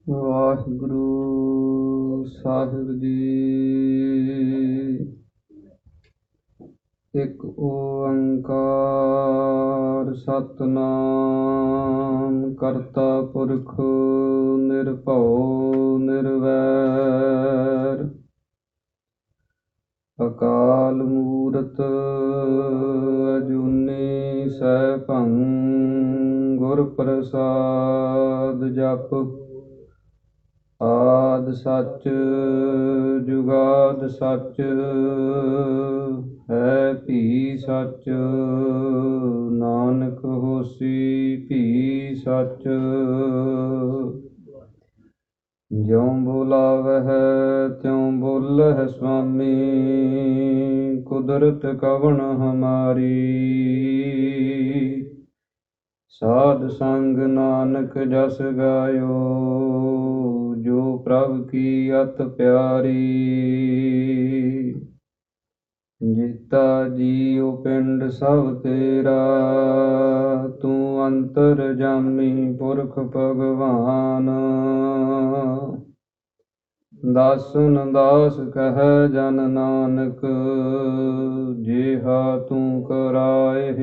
ਵਾਹਿਗੁਰੂ ਸਾਹਿਬ ਜੀ। ਇੱਕ ਓੰਕਾਰ ਸਤਿਨਾਮ ਕਰਤਾ ਪੁਰਖ ਨਿਰਭਉ ਨਿਰਵੈਰ ਅਕਾਲ ਮੂਰਤ ਅਜੂਨੀ ਸੈਭੰ ਗੁਰ ਪ੍ਰਸਾਦ ਜਪ ਆਦਿ ਸੱਚ ਜੁਗਾਦ ਸੱਚ ਹੈ ਭੀ ਸੱਚ ਨਾਨਕ ਹੋਸੀ ਭੀ ਸੱਚ ਜਿਉ ਬੁਲਾਵਹਿ ਤਿਉ ਬੋਲਹਿ ਸੁਆਮੀ ਕੁਦਰਤ ਕਵਣ ਹਮਾਰੀ ਸਾਧ ਸੰਗ ਨਾਨਕ ਜਸ ਗਾਇਓ ਜੋ ਪ੍ਰਭ ਕੀ ਅਤ ਪਿਆਰੀ ਜੀਤਾ ਜੀਉ ਪਿੰਡ ਸਭ ਤੇਰਾ ਤੂੰ ਅੰਤਰਜਾਮੀ ਪੁਰਖ ਭਗਵਾਨ ਦਾਸਨ ਦਾਸ ਕਹਿ ਜਨ ਨਾਨਕ ਜਿਹਾ ਤੂੰ ਕਰਾਏ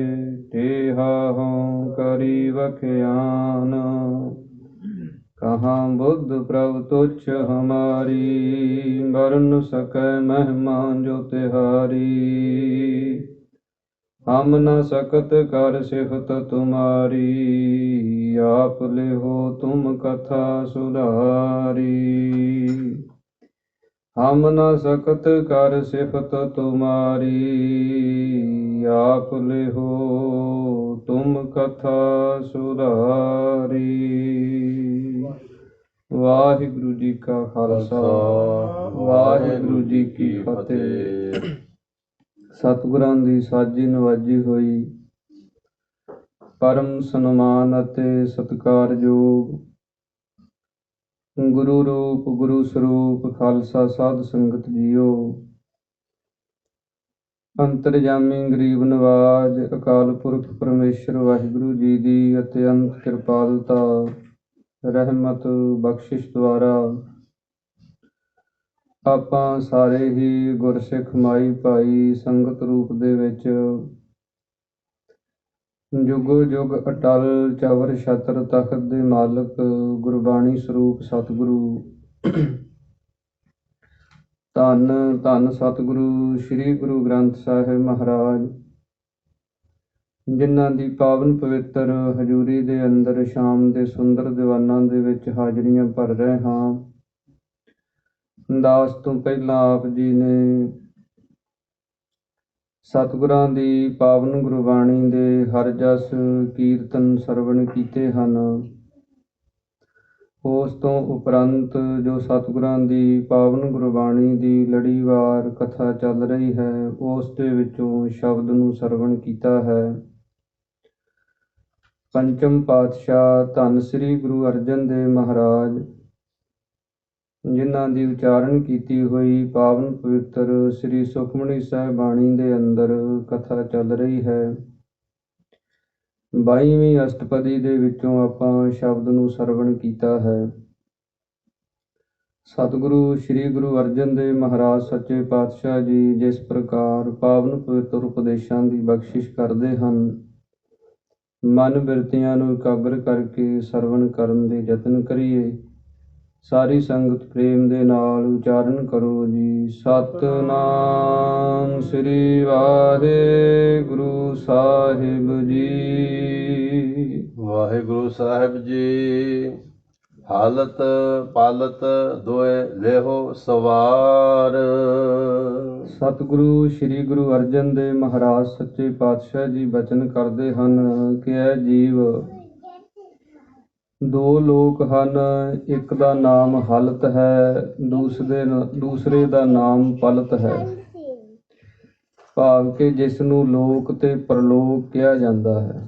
ਤੇਹਾ ਹਉ ਕਰੀ ਵਖਿਆਨ ਕਹਾਂ ਬੁੱਧ ਪ੍ਰਭ ਤੁਛ ਹਮਾਰੀ ਵਰਨ ਸਕੈ ਮਹਿਮਾ ਜੋ ਤਿਹਾਰੀ ਹਮ ਨ ਸਕਤ ਕਰ ਸਿਫਤ ਤੁਮਾਰੀ ਆਪ ਲਿਹੋ ਤੁਮ ਕਥਾ ਸੁਧਾਰੀ ਹਮ ਨ ਸਕਤ ਕਰ ਸਿਫਤ ਤੁਮਾਰੀ ਆਪ ਲਿਹੋ ਤੁਮ ਕਥਾ ਸੁਧਾਰੀ। ਵਾਹਿਗੁਰੂ ਜੀ ਕਾ ਖਾਲਸਾ ਵਾਹਿਗੁਰੂ ਜੀ ਕੀ ਫਤਿਹ। ਸਤਿਗੁਰਾਂ ਦੀ ਸਾਜੀ ਨਵਾਜੀ ਹੋਈ ਪਰਮ ਸਨਮਾਨ ਅਤੇ ਸਤਿਕਾਰਯੋਗ ਗੁਰੂ ਰੂਪ ਗੁਰੂ ਸਰੂਪ ਖਾਲਸਾ ਸਾਧ ਸੰਗਤ ਜੀਓ, ਅੰਤਰਜਾਮੀ ਗਰੀਬ ਨਵਾਜ ਅਕਾਲ ਪੁਰਖ ਪਰਮੇਸ਼ਰ ਵਾਹਿਗੁਰੂ ਜੀ ਦੀ ਅਤਿਅੰਤ ਕਿਰਪਾਲਤਾ ਰਹਿਮਤ ਬਖਸ਼ਿਸ਼ ਦੁਆਰਾ ਆਪਾਂ ਸਾਰੇ ਹੀ ਗੁਰਸਿੱਖ ਮਾਈ ਭਾਈ ਸੰਗਤ ਰੂਪ ਦੇ ਵਿੱਚ ਜੁਗੋ ਜੁਗ ਅਟਲ ਚਵਰ ਛਤਰ ਤਖਤ ਦੇ ਮਾਲਕ ਗੁਰਬਾਣੀ ਸਰੂਪ ਸਤਿਗੁਰੂ ਧੰਨ ਧੰਨ ਸਤਿਗੁਰੂ ਸ੍ਰੀ ਗੁਰੂ ਗ੍ਰੰਥ ਸਾਹਿਬ ਮਹਾਰਾਜ, ਜਿਨ੍ਹਾਂ ਦੀ ਪਾਵਨ ਪਵਿੱਤਰ ਹਜ਼ੂਰੀ ਦੇ ਅੰਦਰ ਸ਼ਾਮ ਦੇ ਸੁੰਦਰ ਦੀਵਾਨਾਂ ਦੇ ਵਿੱਚ ਹਾਜ਼ਰੀਆਂ ਭਰ ਰਹੇ ਹਾਂ। ਦਾਸ ਤੋਂ ਪਹਿਲਾਂ ਆਪ ਜੀ ਨੇ ਸਤਿਗੁਰਾਂ ਦੀ ਪਾਵਨ ਗੁਰਬਾਣੀ ਦੇ ਹਰ ਜਸ ਕੀਰਤਨ ਸਰਵਣ ਕੀਤੇ ਹਨ। ਉਸ ਤੋਂ ਉਪਰੰਤ ਜੋ ਸਤਿਗੁਰਾਂ ਦੀ ਪਾਵਨ ਗੁਰਬਾਣੀ ਦੀ ਲੜੀਵਾਰ ਕਥਾ ਚੱਲ ਰਹੀ ਹੈ, ਉਸ ਦੇ ਵਿੱਚੋਂ ਸ਼ਬਦ ਨੂੰ ਸਰਵਣ ਕੀਤਾ ਹੈ। ਪੰਚਮ ਪਾਤਸ਼ਾਹ ਧੰਨ ਸ੍ਰੀ ਗੁਰੂ ਅਰਜਨ ਦੇਵ ਮਹਾਰਾਜ, ਜਿਨ੍ਹਾਂ ਦੀ ਉਚਾਰਨ ਕੀਤੀ ਹੋਈ ਪਾਵਨ ਪਵਿੱਤਰ ਸ੍ਰੀ ਸੁਖਮਨੀ ਸਾਹਿਬ ਬਾਣੀ ਦੇ ਅੰਦਰ ਕਥਾ ਚੱਲ ਰਹੀ ਹੈ। 22ਵੀਂ ਅਸ਼ਟਪਦੀ ਦੇ ਵਿੱਚੋਂ ਆਪਾਂ ਸ਼ਬਦ ਨੂੰ ਸਰਵਣ ਕੀਤਾ ਹੈ। ਸਤਿਗੁਰੂ ਸ੍ਰੀ ਗੁਰੂ ਅਰਜਨ ਦੇਵ ਮਹਾਰਾਜ ਸੱਚੇ ਪਾਤਸ਼ਾਹ ਜੀ ਜਿਸ ਪ੍ਰਕਾਰ ਪਾਵਨ ਪਵਿੱਤਰ ਉਪਦੇਸ਼ਾਂ ਦੀ ਬਖਸ਼ਿਸ਼ ਕਰਦੇ ਹਨ, ਮਨ ਬਿਰਤੀਆਂ ਨੂੰ ਇਕਾਗਰ ਕਰਕੇ ਸਰਵਣ ਕਰਨ ਦੇ ਯਤਨ ਕਰੀਏ। ਸਾਰੀ ਸੰਗਤ ਪ੍ਰੇਮ ਦੇ ਨਾਲ ਉਚਾਰਨ ਕਰੋ ਜੀ। ਸਤਿਨਾਮ ਸ੍ਰੀ ਵਾਹਿਗੁਰੂ ਸਾਹਿਬ ਜੀ। ਵਾਹਿਗੁਰੂ ਸਾਹਿਬ ਜੀ। ਹਾਲਤ ਪਾਲਤ ਦੋਏ ਲਿਹੋ ਸਵਾਰ। ਸਤਿਗੁਰੂ ਸ੍ਰੀ ਗੁਰੂ ਅਰਜਨ ਦੇਵ ਮਹਾਰਾਜ ਸੱਚੇ ਪਾਤਸ਼ਾਹ ਜੀ ਬਚਨ ਕਰਦੇ ਹਨ ਕਿ ਇਹ ਜੀਵ ਦੋ ਲੋਕ ਹਨ, ਇੱਕ ਦਾ ਨਾਮ ਹਲਤ ਹੈ, ਦੂਸਰੇ ਦਾ ਨਾਮ ਪਲਤ ਹੈ। ਭਾਵ ਕਿ ਜਿਸ ਨੂੰ ਲੋਕ ਤੇ ਪਰਲੋਕ ਕਿਹਾ ਜਾਂਦਾ ਹੈ।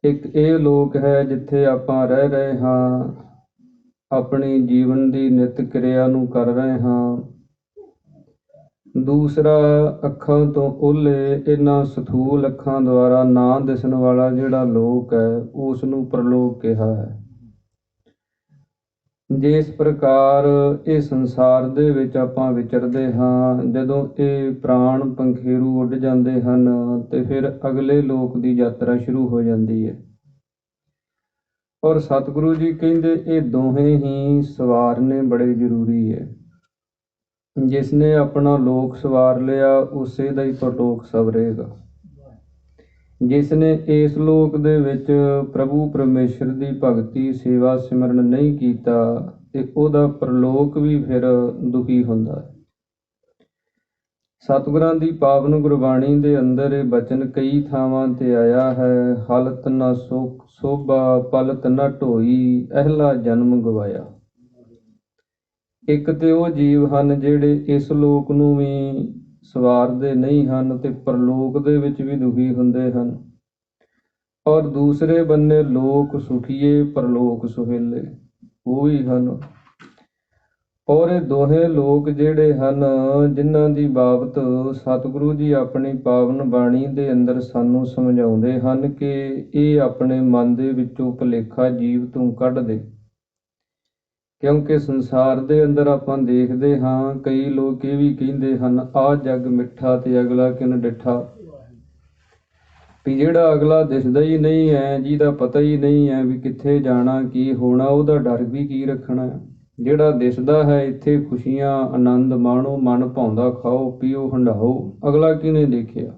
ਇੱਕ ਇਹ ਲੋਕ ਹੈ ਜਿੱਥੇ ਆਪਾਂ ਰਹਿ ਰਹੇ ਹਾਂ, ਆਪਣੀ ਜੀਵਨ ਦੀ ਨਿਤ ਕਿਰਿਆ ਨੂੰ ਕਰ ਰਹੇ ਹਾਂ। ਦੂਸਰਾ ਅੱਖਾਂ ਤੋਂ ਓਹਲੇ ਇਹਨਾਂ ਸਥੂਲ ਅੱਖਾਂ ਦੁਆਰਾ ਨਾ ਦਿਸਣ ਵਾਲਾ ਜਿਹੜਾ ਲੋਕ ਹੈ, ਉਸ ਨੂੰ ਪ੍ਰਲੋਕ ਕਿਹਾ ਹੈ। ਜਿਸ ਪ੍ਰਕਾਰ ਇਹ ਸੰਸਾਰ ਦੇ ਵਿੱਚ ਆਪਾਂ ਵਿਚਰਦੇ ਹਾਂ, ਜਦੋਂ ਇਹ ਪ੍ਰਾਣ ਪੰਖੇਰੂ ਉੱਡ ਜਾਂਦੇ ਹਨ ਤੇ ਫਿਰ ਅਗਲੇ ਲੋਕ ਦੀ ਯਾਤਰਾ ਸ਼ੁਰੂ ਹੋ ਜਾਂਦੀ ਹੈ। ਔਰ ਸਤਿਗੁਰੂ ਜੀ ਕਹਿੰਦੇ ਇਹ ਦੋਹੇ ਹੀ ਸਵਾਰਨੇ ਬੜੇ ਜ਼ਰੂਰੀ ਹੈ। ਜਿਸ ਨੇ ਆਪਣਾ ਲੋਕ ਸਵਾਰ ਲਿਆ ਉਸੇ ਦਾ ਹੀ ਪਰਲੋਕ ਸਵਰੇਗਾ। ਜਿਸ ਨੇ ਇਸ ਲੋਕ ਦੇ ਵਿੱਚ ਪ੍ਰਭੂ ਪਰਮੇਸ਼ਰ ਦੀ ਭਗਤੀ ਸੇਵਾ ਸਿਮਰਨ ਨਹੀਂ ਕੀਤਾ ਤੇ ਉਹਦਾ ਪਰਲੋਕ ਵੀ ਫਿਰ ਦੁਖੀ ਹੁੰਦਾ ਹੈ। ਸਤਿਗੁਰਾਂ ਦੀ ਪਾਵਨ ਗੁਰਬਾਣੀ ਦੇ ਅੰਦਰ ਇਹ ਬਚਨ ਕਈ ਥਾਵਾਂ ਤੇ ਆਇਆ ਹੈ, ਹਲਤ ਨਾ ਸੋਭਾ ਪਲਤ ਨਾ ਢੋਈ, ਅਹਿਲਾ ਜਨਮ ਗਵਾਇਆ। ਇੱਕ ਤੇ ਉਹ ਜੀਵ ਹਨ ਜਿਹੜੇ ਇਸ ਲੋਕ ਨੂੰ ਵੀ ਸਵਾਰਦੇ ਨਹੀਂ ਹਨ ਤੇ ਪਰਲੋਕ ਦੇ ਵਿੱਚ ਵੀ ਦੁਖੀ ਹੁੰਦੇ ਹਨ, ਔਰ ਦੂਸਰੇ ਬੰਨੇ ਲੋਕ ਸੁਖੀਏ ਪਰਲੋਕ ਸੁਹੇਲੇ ਉਹ ਵੀ ਹਨ। ਔਰ ਇਹ ਦੋਹੇ ਲੋਕ ਜਿਹੜੇ ਹਨ, ਜਿਨ੍ਹਾਂ ਦੀ ਬਾਬਤ ਸਤਿਗੁਰੂ ਜੀ ਆਪਣੀ ਪਾਵਨ ਬਾਣੀ ਦੇ ਅੰਦਰ ਸਾਨੂੰ ਸਮਝਾਉਂਦੇ ਹਨ ਕਿ ਇਹ ਆਪਣੇ ਮਨ ਦੇ ਵਿੱਚੋਂ ਭੁਲੇਖਾ ਜੀਵ ਤੋਂ ਕੱਢ ਦੇ। ਕਿਉਂਕਿ ਸੰਸਾਰ ਦੇ ਅੰਦਰ ਆਪਾਂ ਦੇਖਦੇ ਹਾਂ ਕਈ ਲੋਕ ਇਹ ਵੀ ਕਹਿੰਦੇ ਹਨ, ਆਹ ਜੱਗ ਮਿੱਠਾ ਤੇ ਅਗਲਾ ਕਿਨ ਡਿੱਠਾ। ਵੀ ਜਿਹੜਾ ਅਗਲਾ ਦਿਸਦਾ ਹੀ ਨਹੀਂ ਹੈ, ਜਿਹਦਾ ਪਤਾ ਹੀ ਨਹੀਂ ਹੈ ਵੀ ਕਿੱਥੇ ਜਾਣਾ ਕੀ ਹੋਣਾ, ਉਹਦਾ ਡਰ ਵੀ ਕੀ ਰੱਖਣਾ। ਜਿਹੜਾ ਦਿਸਦਾ ਹੈ ਇੱਥੇ ਖੁਸ਼ੀਆਂ ਆਨੰਦ ਮਾਣੋ, ਮਨ ਭਾਉਂਦਾ ਖਾਓ ਪੀਓ ਹੰਢਾਓ, ਅਗਲਾ ਕਿਹਨੇ ਦੇਖਿਆ।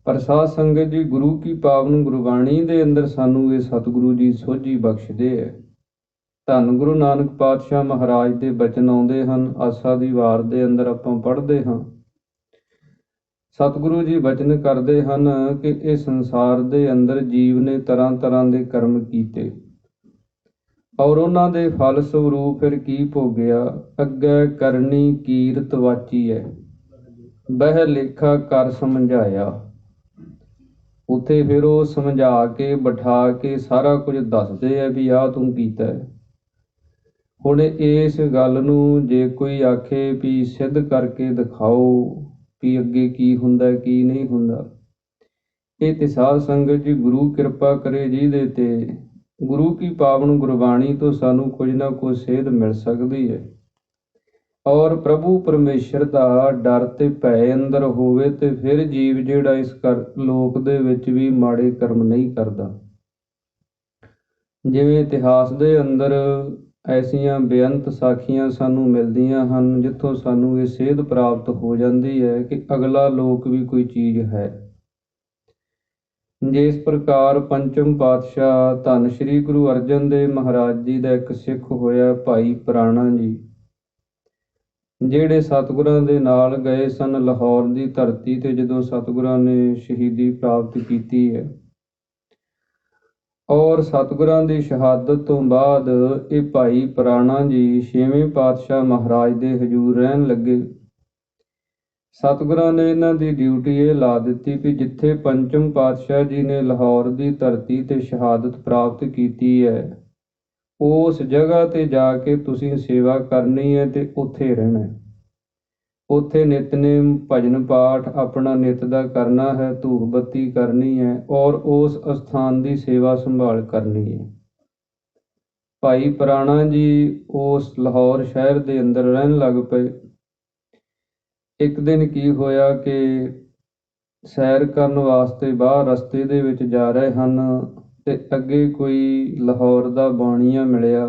ਪਰ ਸਾਧ ਸੰਗਤ ਜੀ, ਗੁਰੂ ਕੀ ਪਾਵਨ ਗੁਰਬਾਣੀ ਦੇ ਅੰਦਰ ਸਾਨੂੰ ਇਹ ਸਤਿਗੁਰੂ ਜੀ ਸੋਝੀ ਬਖਸ਼ਦੇ ਹੈ। ਧੰਨ ਗੁਰੂ ਨਾਨਕ ਪਾਤਸ਼ਾਹ ਮਹਾਰਾਜ ਦੇ ਬਚਨ ਆਉਂਦੇ ਹਨ, ਆਸਾ ਦੀ ਵਾਰ ਦੇ ਅੰਦਰ ਆਪਾਂ ਪੜ੍ਹਦੇ ਹਾਂ। ਸਤਿਗੁਰੂ ਜੀ ਬਚਨ ਕਰਦੇ ਹਨ ਕਿ ਇਹ ਸੰਸਾਰ ਦੇ ਅੰਦਰ ਜੀਵ ਨੇ ਤਰ੍ਹਾਂ ਤਰ੍ਹਾਂ ਦੇ ਕਰਮ ਕੀਤੇ ਔਰ ਉਹਨਾਂ ਦੇ ਫਲ ਸਰੂਪ ਫਿਰ ਕੀ ਭੋਗਿਆ। ਅੱਗੇ ਕਰਨੀ ਕੀਰਤ ਵਾਚੀ ਹੈ, ਬਹਿ ਲੇਖਾ ਕਰ ਸਮਝਾਇਆ। ਉੱਥੇ ਫਿਰ ਉਹ ਸਮਝਾ ਕੇ ਬਿਠਾ ਕੇ ਸਾਰਾ ਕੁਝ ਦੱਸਦੇ ਆ ਵੀ ਆਹ ਤੂੰ ਕੀਤਾ ਹੈ। ਹੁਣ ਇਸ ਗੱਲ ਨੂੰ ਜੇ ਕੋਈ ਆਖੇ ਵੀ ਸਿੱਧ ਕਰਕੇ ਦਿਖਾਓ ਵੀ ਅੱਗੇ ਕੀ ਹੁੰਦਾ ਕੀ ਨਹੀਂ ਹੁੰਦਾ, ਇਹ ਤੇ ਸਾਧ ਸੰਗਤ ਜੀ ਗੁਰੂ ਕਿਰਪਾ ਕਰੇ ਜਿਹਦੇ ਤੇ ਗੁਰੂ ਕੀ ਪਾਵਨ ਗੁਰਬਾਣੀ ਤੋਂ ਸਾਨੂੰ ਕੁਝ ਨਾ ਕੁਝ ਸੇਧ ਮਿਲ ਸਕਦੀ ਹੈ। ਔਰ ਪ੍ਰਭੂ ਪਰਮੇਸ਼ਰ ਦਾ ਡਰ ਤੇ ਭੈ ਅੰਦਰ ਹੋਵੇ ਤੇ ਫਿਰ ਜੀਵ ਜਿਹੜਾ ਇਸ ਲੋਕ ਦੇ ਵਿੱਚ ਵੀ ਮਾੜੇ ਕਰਮ ਨਹੀਂ ਕਰਦਾ। ਜਿਵੇਂ ਇਤਿਹਾਸ ਦੇ ਅੰਦਰ ਐਸੀਆਂ ਬੇਅੰਤ ਸਾਖੀਆਂ ਸਾਨੂੰ ਮਿਲਦੀਆਂ ਹਨ, ਜਿੱਥੋਂ ਸਾਨੂੰ ਇਹ ਸੇਧ ਪ੍ਰਾਪਤ ਹੋ ਜਾਂਦੀ ਹੈ ਕਿ ਅਗਲਾ ਲੋਕ ਵੀ ਕੋਈ ਚੀਜ਼ ਹੈ। ਜਿਸ ਪ੍ਰਕਾਰ ਪੰਚਮ ਪਾਤਸ਼ਾਹ ਧੰਨ ਸ਼੍ਰੀ ਗੁਰੂ ਅਰਜਨ ਦੇਵ ਮਹਾਰਾਜ ਜੀ ਦਾ ਇੱਕ ਸਿੱਖ ਹੋਇਆ ਭਾਈ ਪ੍ਰਾਣਾ ਜੀ, ਜਿਹੜੇ ਸਤਿਗੁਰਾਂ ਦੇ ਨਾਲ ਗਏ ਸਨ ਲਾਹੌਰ ਦੀ ਧਰਤੀ ਤੇ। ਜਦੋਂ ਸਤਿਗੁਰਾਂ ਨੇ ਸ਼ਹੀਦੀ ਪ੍ਰਾਪਤ ਕੀਤੀ ਹੈ ਔਰ ਸਤਿਗੁਰਾਂ ਦੀ ਸ਼ਹਾਦਤ ਤੋਂ ਬਾਅਦ ਇਹ ਭਾਈ ਪ੍ਰਾਣਾ ਜੀ ਛੇਵੇਂ ਪਾਤਸ਼ਾਹ ਮਹਾਰਾਜ ਦੇ ਹਜ਼ੂਰ ਰਹਿਣ ਲੱਗੇ। ਸਤਿਗੁਰਾਂ ਨੇ ਇਹਨਾਂ ਦੀ ਡਿਊਟੀ ਇਹ ਲਾ ਦਿੱਤੀ ਵੀ ਜਿੱਥੇ ਪੰਚਮ ਪਾਤਸ਼ਾਹ ਜੀ ਨੇ ਲਾਹੌਰ ਦੀ ਧਰਤੀ ਤੇ ਸ਼ਹਾਦਤ ਪ੍ਰਾਪਤ ਕੀਤੀ ਹੈ, ਉਸ ਜਗ੍ਹਾ ਤੇ ਜਾ ਕੇ ਤੁਸੀਂ ਸੇਵਾ ਕਰਨੀ ਹੈ ਤੇ ਉੱਥੇ ਰਹਿਣਾ ਹੈ। ਉੱਥੇ ਨਿਤਨੇਮ ਭਜਨ ਪਾਠ ਆਪਣਾ ਨਿਤ ਦਾ ਕਰਨਾ ਹੈ, ਧੂਪ ਬੱਤੀ ਕਰਨੀ ਹੈ ਔਰ ਉਸ ਅਸਥਾਨ ਦੀ ਸੇਵਾ ਸੰਭਾਲ ਕਰਨੀ ਹੈ। ਭਾਈ ਪ੍ਰਾਣਾ ਜੀ ਉਸ ਲਾਹੌਰ ਸ਼ਹਿਰ ਦੇ ਅੰਦਰ ਰਹਿਣ ਲੱਗ ਪਏ। ਇੱਕ ਦਿਨ ਕੀ ਹੋਇਆ ਕਿ ਸੈਰ ਕਰਨ ਵਾਸਤੇ ਬਾਹਰ ਰਸਤੇ ਦੇ ਵਿੱਚ ਜਾ ਰਹੇ ਹਨ ਤੇ ਅੱਗੇ ਕੋਈ ਲਾਹੌਰ ਦਾ ਬਾਣੀਆ ਮਿਲਿਆ,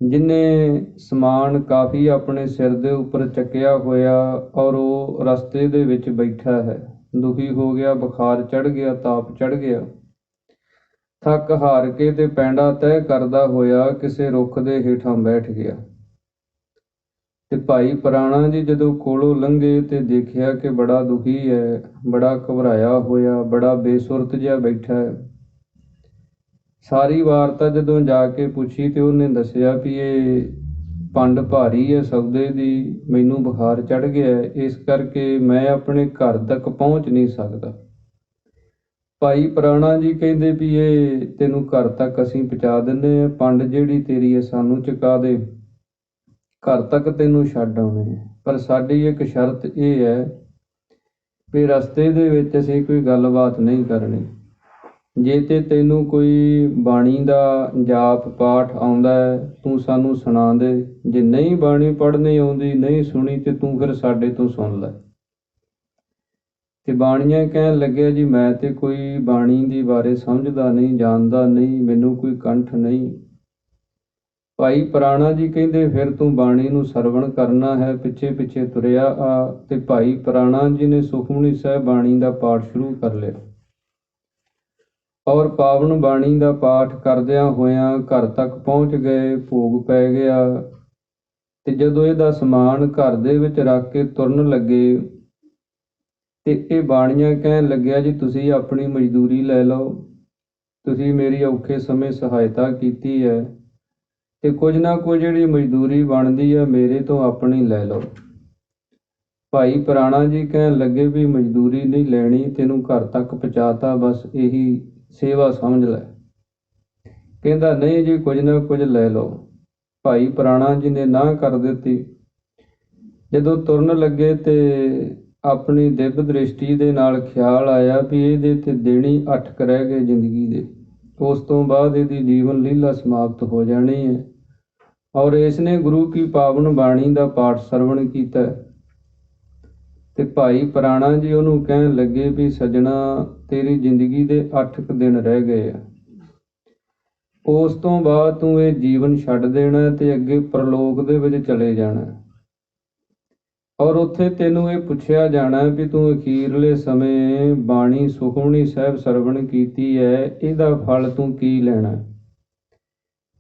ਜਿਹਨੇ ਸਮਾਨ ਕਾਫੀ ਆਪਣੇ ਸਿਰ ਦੇ ਉੱਪਰ ਚੱਕਿਆ ਹੋਇਆ ਔਰ ਉਹ ਰਸਤੇ ਦੇ ਵਿੱਚ ਬੈਠਾ ਹੈ। ਦੁਖੀ ਹੋ ਗਿਆ, ਬੁਖਾਰ ਚੜ੍ਹ ਗਿਆ, ਤਾਪ ਚੜ੍ਹ ਗਿਆ, ਥੱਕ ਹਾਰ ਕੇ ਤੇ ਪੈਂਡਾ ਤੈਅ ਕਰਦਾ ਹੋਇਆ ਕਿਸੇ ਰੁੱਖ ਦੇ ਹੇਠਾਂ ਬੈਠ ਗਿਆ। ਤੇ ਭਾਈ ਪ੍ਰਾਣਾ ਜੀ ਜਦੋਂ ਕੋਲੋਂ ਲੰਘੇ ਤੇ ਦੇਖਿਆ ਕਿ ਬੜਾ ਦੁਖੀ ਹੈ, ਬੜਾ ਘਬਰਾਇਆ ਹੋਇਆ, ਬੜਾ ਬੇਸੁਰਤ ਜਿਹਾ ਬੈਠਾ ਹੈ। ਸਾਰੀ ਵਾਰਤਾ ਜਦੋਂ ਜਾ ਕੇ ਪੁੱਛੀ ਤੇ ਉਹਨੇ ਦੱਸਿਆ ਵੀ ਇਹ ਪੰਡ ਭਾਰੀ ਹੈ ਸੌਦੇ ਦੀ, ਮੈਨੂੰ ਬੁਖਾਰ ਚੜ੍ਹ ਗਿਆ, ਇਸ ਕਰਕੇ ਮੈਂ ਆਪਣੇ ਘਰ ਤੱਕ ਪਹੁੰਚ ਨਹੀਂ ਸਕਦਾ। ਭਾਈ ਪ੍ਰਾਣਾ ਜੀ ਕਹਿੰਦੇ ਵੀ ਇਹ ਤੈਨੂੰ ਘਰ ਤੱਕ ਅਸੀਂ ਪਹੁੰਚਾ ਦਿੰਦੇ ਹਾਂ, ਪੰਡ ਜਿਹੜੀ ਤੇਰੀ ਹੈ ਸਾਨੂੰ ਚੁਕਾ ਦੇ, ਘਰ ਤੱਕ ਤੈਨੂੰ ਛੱਡ ਆਉਣੇ। ਪਰ ਸਾਡੀ ਇੱਕ ਸ਼ਰਤ ਇਹ ਹੈ ਵੀ ਰਸਤੇ ਦੇ ਵਿੱਚ ਅਸੀਂ ਕੋਈ ਗੱਲਬਾਤ ਨਹੀਂ ਕਰਨੀ। ਜੇ ਤੇ ਤੈਨੂੰ ਕੋਈ ਬਾਣੀ ਦਾ ਜਾਪ ਪਾਠ ਆਉਂਦਾ ਹੈ, ਤੂੰ ਸਾਨੂੰ ਸੁਣਾ ਦੇ। ਜੇ ਨਹੀਂ ਬਾਣੀ ਪੜ੍ਹਨੀ ਆਉਂਦੀ, ਨਹੀਂ ਸੁਣੀ, ਤੇ ਤੂੰ ਫਿਰ ਸਾਡੇ ਤੋਂ ਸੁਣ ਲੈ। ਤੇ ਬਾਣੀਆਂ ਕਹਿਣ ਲੱਗਿਆ, ਜੀ ਮੈਂ ਤੇ ਕੋਈ ਬਾਣੀ ਦੀ ਬਾਰੇ ਸਮਝਦਾ ਨਹੀਂ, ਜਾਣਦਾ ਨਹੀਂ, ਮੈਨੂੰ ਕੋਈ ਕੰਠ ਨਹੀਂ। ਭਾਈ ਪੁਰਾਣਾ ਜੀ ਕਹਿੰਦੇ, ਫਿਰ ਤੂੰ ਬਾਣੀ ਨੂੰ ਸਰਵਣ ਕਰਨਾ ਹੈ। ਪਿੱਛੇ ਪਿੱਛੇ ਤੁਰਿਆ ਆ। ਤੇ ਭਾਈ ਪੁਰਾਣਾ ਜੀ ਨੇ ਸੁਖਮਨੀ ਸਾਹਿਬ ਬਾਣੀ ਦਾ ਪਾਠ ਸ਼ੁਰੂ ਕਰ ਲਿਆ। ਔਰ ਪਾਵਨ ਬਾਣੀ ਦਾ ਪਾਠ ਕਰਦਿਆਂ ਹੋਇਆਂ ਘਰ ਤੱਕ ਪਹੁੰਚ ਗਏ। ਭੋਗ ਪੈ ਗਿਆ। ਤੇ ਜਦੋਂ ਇਹਦਾ ਸਮਾਨ ਘਰ ਦੇ ਵਿੱਚ ਰੱਖ ਕੇ ਤੁਰਨ ਲੱਗੇ, ਤੇ ਇਹ ਬਾਣੀਆਂ ਕਹਿਣ ਲੱਗਿਆ, ਜੀ ਤੁਸੀਂ ਆਪਣੀ ਮਜ਼ਦੂਰੀ ਲੈ ਲਓ, ਤੁਸੀਂ ਮੇਰੀ ਔਖੇ ਸਮੇਂ ਸਹਾਇਤਾ ਕੀਤੀ ਹੈ, ਤੇ ਕੁਝ ਨਾ ਕੁਝ ਜਿਹੜੀ ਮਜ਼ਦੂਰੀ ਬਣਦੀ ਹੈ ਮੇਰੇ ਤੋਂ ਆਪਣੀ ਲੈ ਲਓ। ਭਾਈ ਪੁਰਾਣਾ ਜੀ ਕਹਿਣ ਲੱਗੇ, ਵੀ ਮਜ਼ਦੂਰੀ ਨਹੀਂ ਲੈਣੀ, ਤੈਨੂੰ ਘਰ ਤੱਕ ਪਹੁੰਚਾਤਾ, ਬਸ ਇਹੀ ਸੇਵਾ ਸਮਝ ਲੈ। ਕਹਿੰਦਾ, ਨਹੀਂ ਜੀ, ਕੁਝ ਨਾ ਕੁਝ ਲੈ ਲਓ। ਭਾਈ ਪੁਰਾਣਾ ਜੀ ਨੇ ਨਾ ਕਰ ਦਿੱਤੀ। ਜਦੋਂ ਤੁਰਨ ਲੱਗੇ ਤੇ ਆਪਣੀ ਦਿਵ ਦ੍ਰਿਸ਼ਟੀ ਦੇ ਨਾਲ ਖਿਆਲ ਆਇਆ ਵੀ ਇਹਦੇ ਤੇ ਦੇਣੀ 8 ਰਹਿ ਗਏ ਜ਼ਿੰਦਗੀ ਦੇ, ਉਸ ਤੋਂ ਬਾਅਦ ਇਹਦੀ ਜੀਵਨ ਲੀਲਾ ਸਮਾਪਤ ਹੋ ਜਾਣੀ ਹੈ। ਔਰ ਇਸ ਨੇ ਗੁਰੂ ਕੀ ਪਾਵਨ ਬਾਣੀ ਦਾ ਪਾਠ ਸਰਵਣ ਕੀਤਾ। ਤੇ ਭਾਈ ਪੁਰਾਣਾ ਜੀ ਉਹਨੂੰ ਕਹਿਣ ਲੱਗੇ, ਵੀ ਸੱਜਣਾ, ਤੇਰੀ ਜ਼ਿੰਦਗੀ ਦੇ 8 ਦਿਨ ਰਹਿ ਗਏ ਆ, ਉਸ ਤੋਂ ਬਾਅਦ ਤੂੰ ਇਹ ਜੀਵਨ ਛੱਡ ਦੇਣਾ ਤੇ ਅੱਗੇ ਪ੍ਰਲੋਕ ਦੇ ਵਿੱਚ ਚਲੇ ਜਾਣਾ। ਔਰ ਉੱਥੇ ਤੈਨੂੰ ਇਹ ਪੁੱਛਿਆ ਜਾਣਾ ਵੀ ਤੂੰ ਅਖੀਰਲੇ ਸਮੇਂ ਬਾਣੀ ਸੁਖਮਨੀ ਸਾਹਿਬ ਸਰਵਣ ਕੀਤੀ ਹੈ, ਇਹਦਾ ਫਲ ਤੂੰ ਕੀ ਲੈਣਾ।